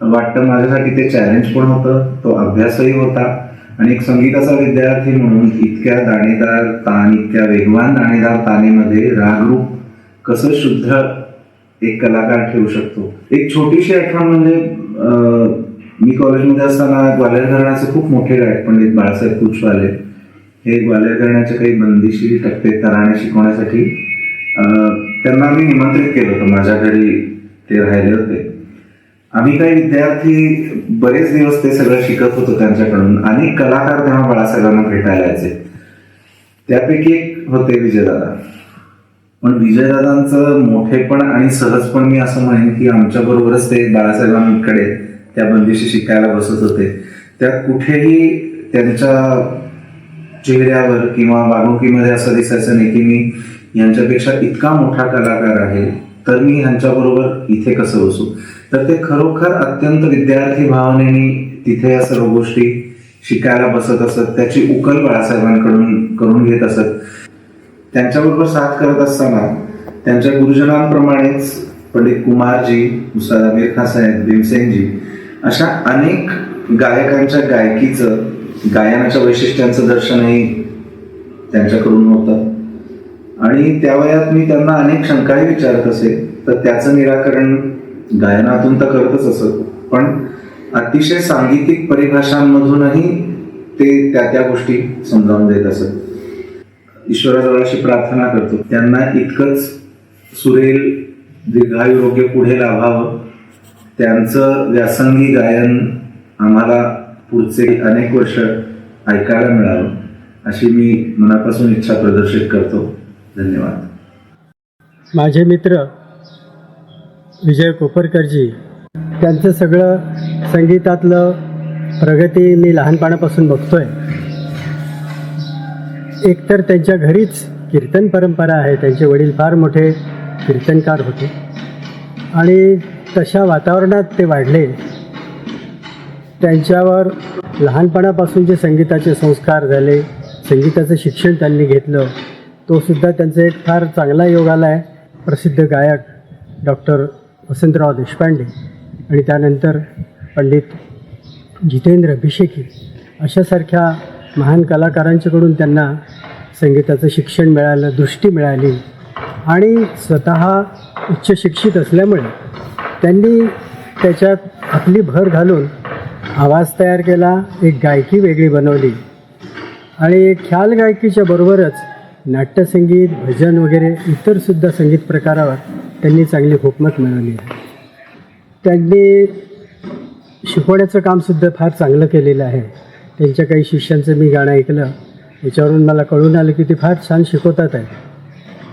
वाटतं माझ्यासाठी ते चॅलेंज पण होतं, तो अभ्यासही होता. आणि एक संगीताचा विद्यार्थी म्हणून इतक्या दाणेदार तान, इतक्या वेगवान दाणेदार तानेमध्ये रागरूप कसं शुद्ध एक कलाकार ठेवू शकतो. एक छोटीशी आठवण म्हणजे मी कॉलेजमध्ये असताना ग्वाल्हेर घराण्याचे खूप मोठे गायक पंडित बाळासाहेब कुचवाले हे ग्वाल्हेर घराण्याचे काही बंदिशी टप्पे तराणे शिकवण्यासाठी त्यांना मी निमंत्रित केलं होतं. माझ्या घरी ते राहिले होते. आम्ही काही विद्यार्थी बरेच दिवस ते सगळं शिकत होतो त्यांच्याकडून. अनेक कलाकार तेव्हा बाळासाहेबांना भेटायला यायचे. त्यापैकी एक होते विजयदादा. पण विजयदादांचं मोठेपण आणि सहजपण मी असं म्हणेन की आमच्या बरोबरच ते बाळासाहेबांकडे त्या बंदिशी शिकायला बसत होते. त्यात कुठेही त्यांच्या चेहऱ्यावर किंवा वागणुकीमध्ये असं दिसायचं नाही की मी यांच्यापेक्षा इतका मोठा कलाकार आहे तर मी ह्यांच्याबरोबर इथे कसं बसू. तर ते खरोखर अत्यंत विद्यार्थी भावनेने तिथे या सर्व गोष्टी शिकायला बसत असत. त्याची उकल बाळासाहेबांकडून करून घेत असत. त्यांच्याबरोबर साथ करत असताना त्यांच्या गुरुजनांप्रमाणेच पंडित कुमारजी, उस्ताद आमिर खान साहेब, भीमसेनजी अशा अनेक गायकांच्या गायकीचं, गायनाच्या वैशिष्ट्यांचं दर्शनही त्यांच्याकडून होतं. आणि त्या वयात मी त्यांना अनेक शंकाही विचारत असे, तर त्याचं निराकरण गायनातून तर करतच असत, पण अतिशय सांगीतिक परिभाषांमधूनही ते त्या गोष्टी समजावून देत असत. ईश्वराजवळ अशी प्रार्थना करतो त्यांना इतकंच सुरेल दीर्घायुरोग्य पुढे लाभावं. त्यांचं व्यासंगी गायन आम्हाला पुढचे अनेक वर्ष ऐकायला मिळावं अशी मी मनापासून इच्छा प्रदर्शित करतो. धन्यवाद. माझे मित्र विजय कोपरकरजी, त्यांचं सगळं संगीतातलं प्रगती मी लहानपणापासून बघतोय. एकतर त्यांच्या घरीच कीर्तन परंपरा आहे. त्यांचे वडील फार मोठे कीर्तनकार होते आणि तशा वातावरणात ते वाढले. त्यांच्यावर लहानपणापासून जे संगीताचे संस्कार झाले, संगीताचं शिक्षण त्यांनी घेतलं, तो सुद्धा त्यांचा एक फार चांगला योग आला आहे. प्रसिद्ध गायक डॉक्टर वसंतराव देशपांडे आणि त्यानंतर पंडित जितेंद्र अभिषेकी अशासारख्या महान कलाकारांच्याकडून त्यांना संगीताचं शिक्षण मिळालं, दृष्टी मिळाली आणि स्वतः उच्च शिक्षित असल्यामुळे त्यांनी त्याच्यात आपली भर घालून आवाज तयार केला, एक गायकी वेगळी बनवली आणि ख्याल गायकीच्या बरोबरच नाट्यसंगीत, भजन वगैरे इतरसुद्धा संगीत प्रकारावर त्यांनी चांगली हुकमत मिळवली आहे. त्यांनी शिकवण्याचं कामसुद्धा फार चांगलं केलेलं आहे. त्यांच्या काही शिष्यांचं मी गाणं ऐकलं, याच्यावरून मला कळून आलं की ते फार छान शिकवतात आहे.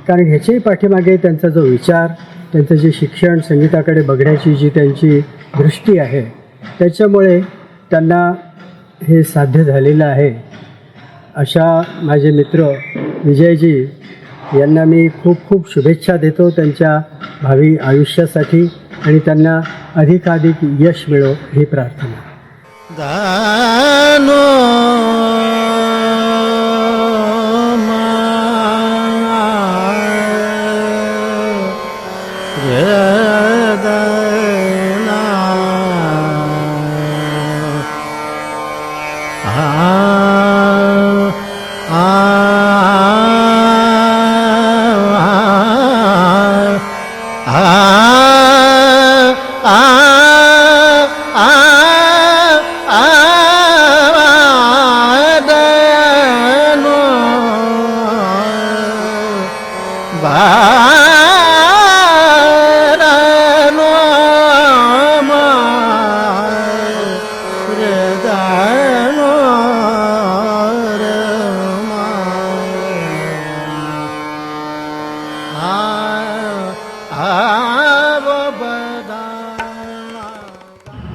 कारण ह्याच्याही पाठीमागे त्यांचा जो विचार, त्यांचं जे शिक्षण, संगीताकडे बघण्याची जी त्यांची दृष्टी आहे, त्याच्यामुळे त्यांना हे साध्य झालेलं आहे. अशा माझे मित्र विजयजी यांना मी खूप खूप शुभेच्छा देतो त्यांच्या भावी आयुष्यासाठी आणि त्यांना अधिकाधिक यश मिळो ही प्रार्थना.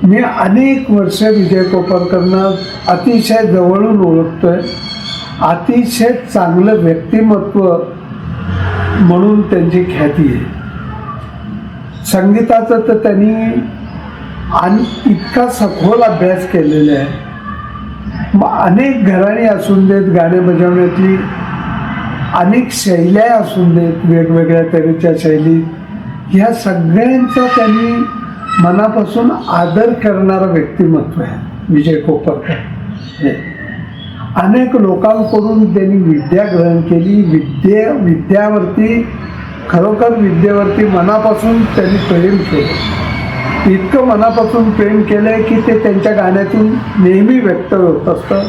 मी अनेक वर्ष विजय कोपरकरना अतिशय जवळून ओळखतोय. अतिशय चांगलं व्यक्तिमत्व म्हणून त्यांची ख्याती आहे. संगीताचं तर त्यांनी आणि इतका सखोल अभ्यास केलेला आहे. मग अनेक घराणी असून देत, गाणे बजावण्यातली अनेक शैल्या असून देत, वेगवेगळ्या तऱ्हेच्या शैली, ह्या सगळ्यांचा त्यांनी मनापासून आदर करणारा व्यक्तिमत्व आहे विजय कोपरकर. अनेक लोकांकडून त्यांनी विद्या ग्रहण केली. विद्यावरती खरोखर विद्येवरती मनापासून त्यांनी प्रेम केलं. इतकं मनापासून प्रेम केलं की ते त्यांच्या गाण्यातून नेहमी व्यक्त होत असतं.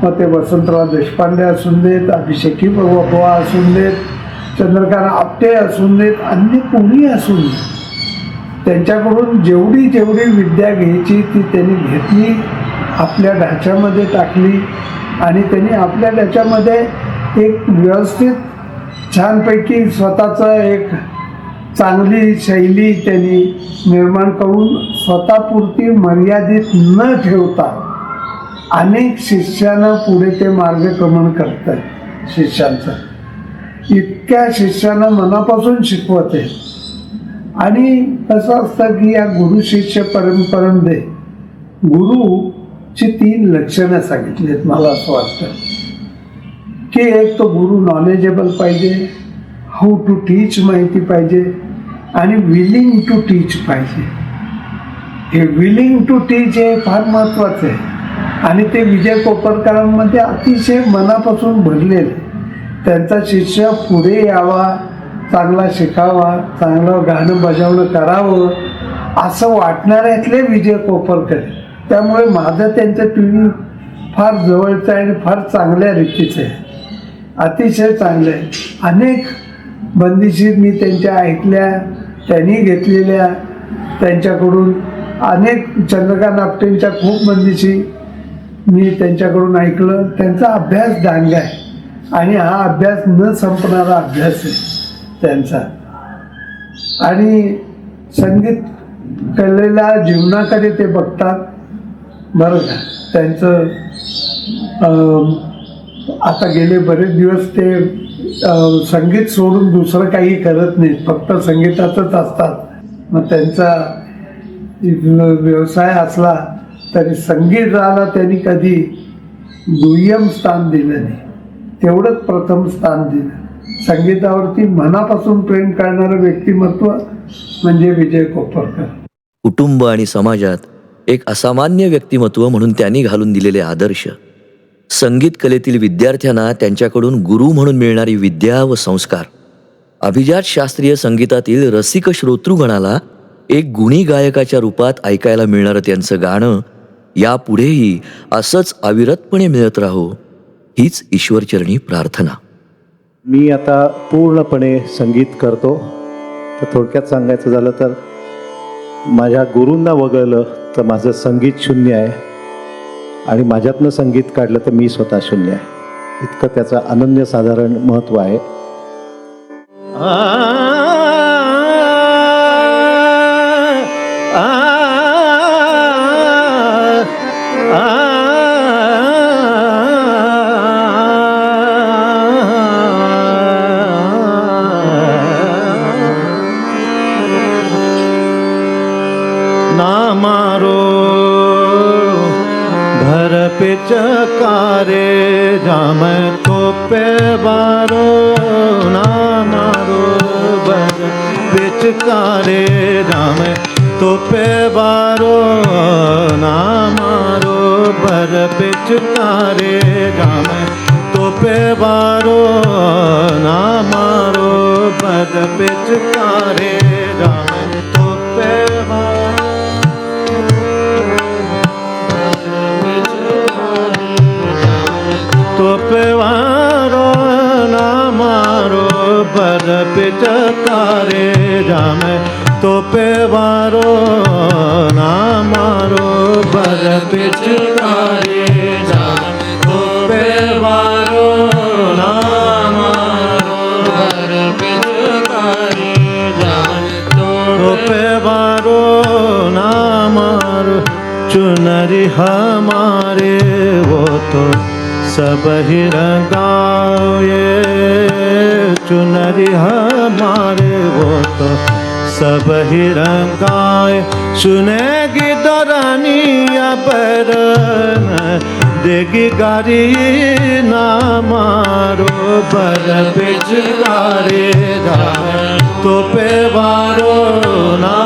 मग ते वसंतराव देशपांडे असून देत, अभिषेकी बुवा असून देत, चंद्रकांत आपटे असून देत, अन्य कोणी असून देत, त्यांच्याकडून जेवढी विद्या घ्यायची ती त्यांनी घेतली, आपल्या ढाच्यामध्ये टाकली आणि त्यांनी आपल्या ढाच्यामध्ये एक व्यवस्थित छानपैकी स्वतःचं एक चांगली शैली त्यांनी निर्माण करून स्वतःपुरती मर्यादित न ठेवता अनेक शिष्यांना पुढे ते मार्गक्रमण करत आहेत. शिष्यांचं इतक्या शिष्यांना मनापासून शिकवत आहे. आणि कसं असतं की या गुरु शिष्य परंपरेमध्ये गुरुची 3 लक्षणं सांगितली आहेत. मला असं वाटतं की एक तो गुरु नॉलेजेबल पाहिजे, हाऊ टू टीच माहिती पाहिजे आणि विलिंग टू टीच पाहिजे. हे विलिंग टू टीच हे फार महत्त्वाचं आहे आणि ते विजय कोपरकरांमध्ये अतिशय मनापासून भरलेलं. त्यांचा शिष्य पुढे यावा, चांगला शिकावा, चांगलं गाणं बजावणं करावं असं वाटणाऱ्यातले विजय कोपरकर. त्यामुळे माझं त्यांचं ट्युनिंग फार जवळचं आहे आणि फार चांगल्या रीतीचं आहे, अतिशय चांगलं आहे. अनेक बंदिशी मी त्यांच्या ऐकल्या, त्यांनी घेतलेल्या, त्यांच्याकडून अनेक चंद्रकांत आपटेंच्या खूप बंदिशी मी त्यांच्याकडून ऐकलं. त्यांचा अभ्यास डांगा आहे आणि हा अभ्यास न संपणारा अभ्यास आहे त्यांचा. आणि संगीत कलेला जीवनाकडे ते बघतात बरं का. त्यांचं आता गेले बरेच दिवस ते संगीत सोडून दुसरं काही करत नाहीत, फक्त संगीतातच असतात. मग त्यांचा व्यवसाय असला तरी संगीताला त्यांनी कधी दुय्यम स्थान दिलं नाही, तेवढंच प्रथम स्थान दिलं. संगीतावरती मनापासून प्रेम करणारं व्यक्तिमत्व म्हणजे विजय कोपरकर. कुटुंब आणि समाजात एक असामान्य व्यक्तिमत्व म्हणून त्यांनी घालून दिलेले आदर्श, संगीत कलेतील विद्यार्थ्यांना त्यांच्याकडून गुरु म्हणून मिळणारी विद्या व संस्कार, अभिजात शास्त्रीय संगीतातील रसिक श्रोतृगणाला एक गुणी गायकाच्या रूपात ऐकायला मिळणारं त्यांचं गाणं यापुढेही असंच अविरतपणे मिळत राहो, हीच ईश्वरचरणी प्रार्थना. मी आता पूर्णपणे संगीत करतो. तर थोडक्यात सांगायचं झालं तर माझ्या गुरूंना वगळलं तर माझं संगीत शून्य आहे आणि माझ्यातनं संगीत काढलं तर मी स्वतः शून्य आहे. इतकं त्याचं अनन्यसाधारण महत्त्व आहे. ना मारो घर पे चकारे जाम तो पे बारो, ना मारो घर पे चकारे जाम तो पे बारो, ना मारो भर पे चकारे जाम तो पे बारो, ना मारो भर पे चकारे जाम तो पे बारो. तोपेवारो ना मारो पर पिचकारे जाम, तोपेवारो ना मारो पर पिचकारे जाम, तोपेवारो ना मारो पर पिचकारे जाम, तोपेवारो ना मारो. चुनरी हमारे वो तो सब ही रंगाए, चुनरी हमारे वो तो सब ही रंगाए. सुनेगी दरानिया बरन देगी गारी, ना मारो बर पिचकारे जाम तो पे बारो, ना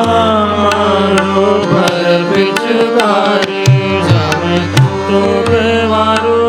मारो बर पिचकारे जाम तो पे बारो.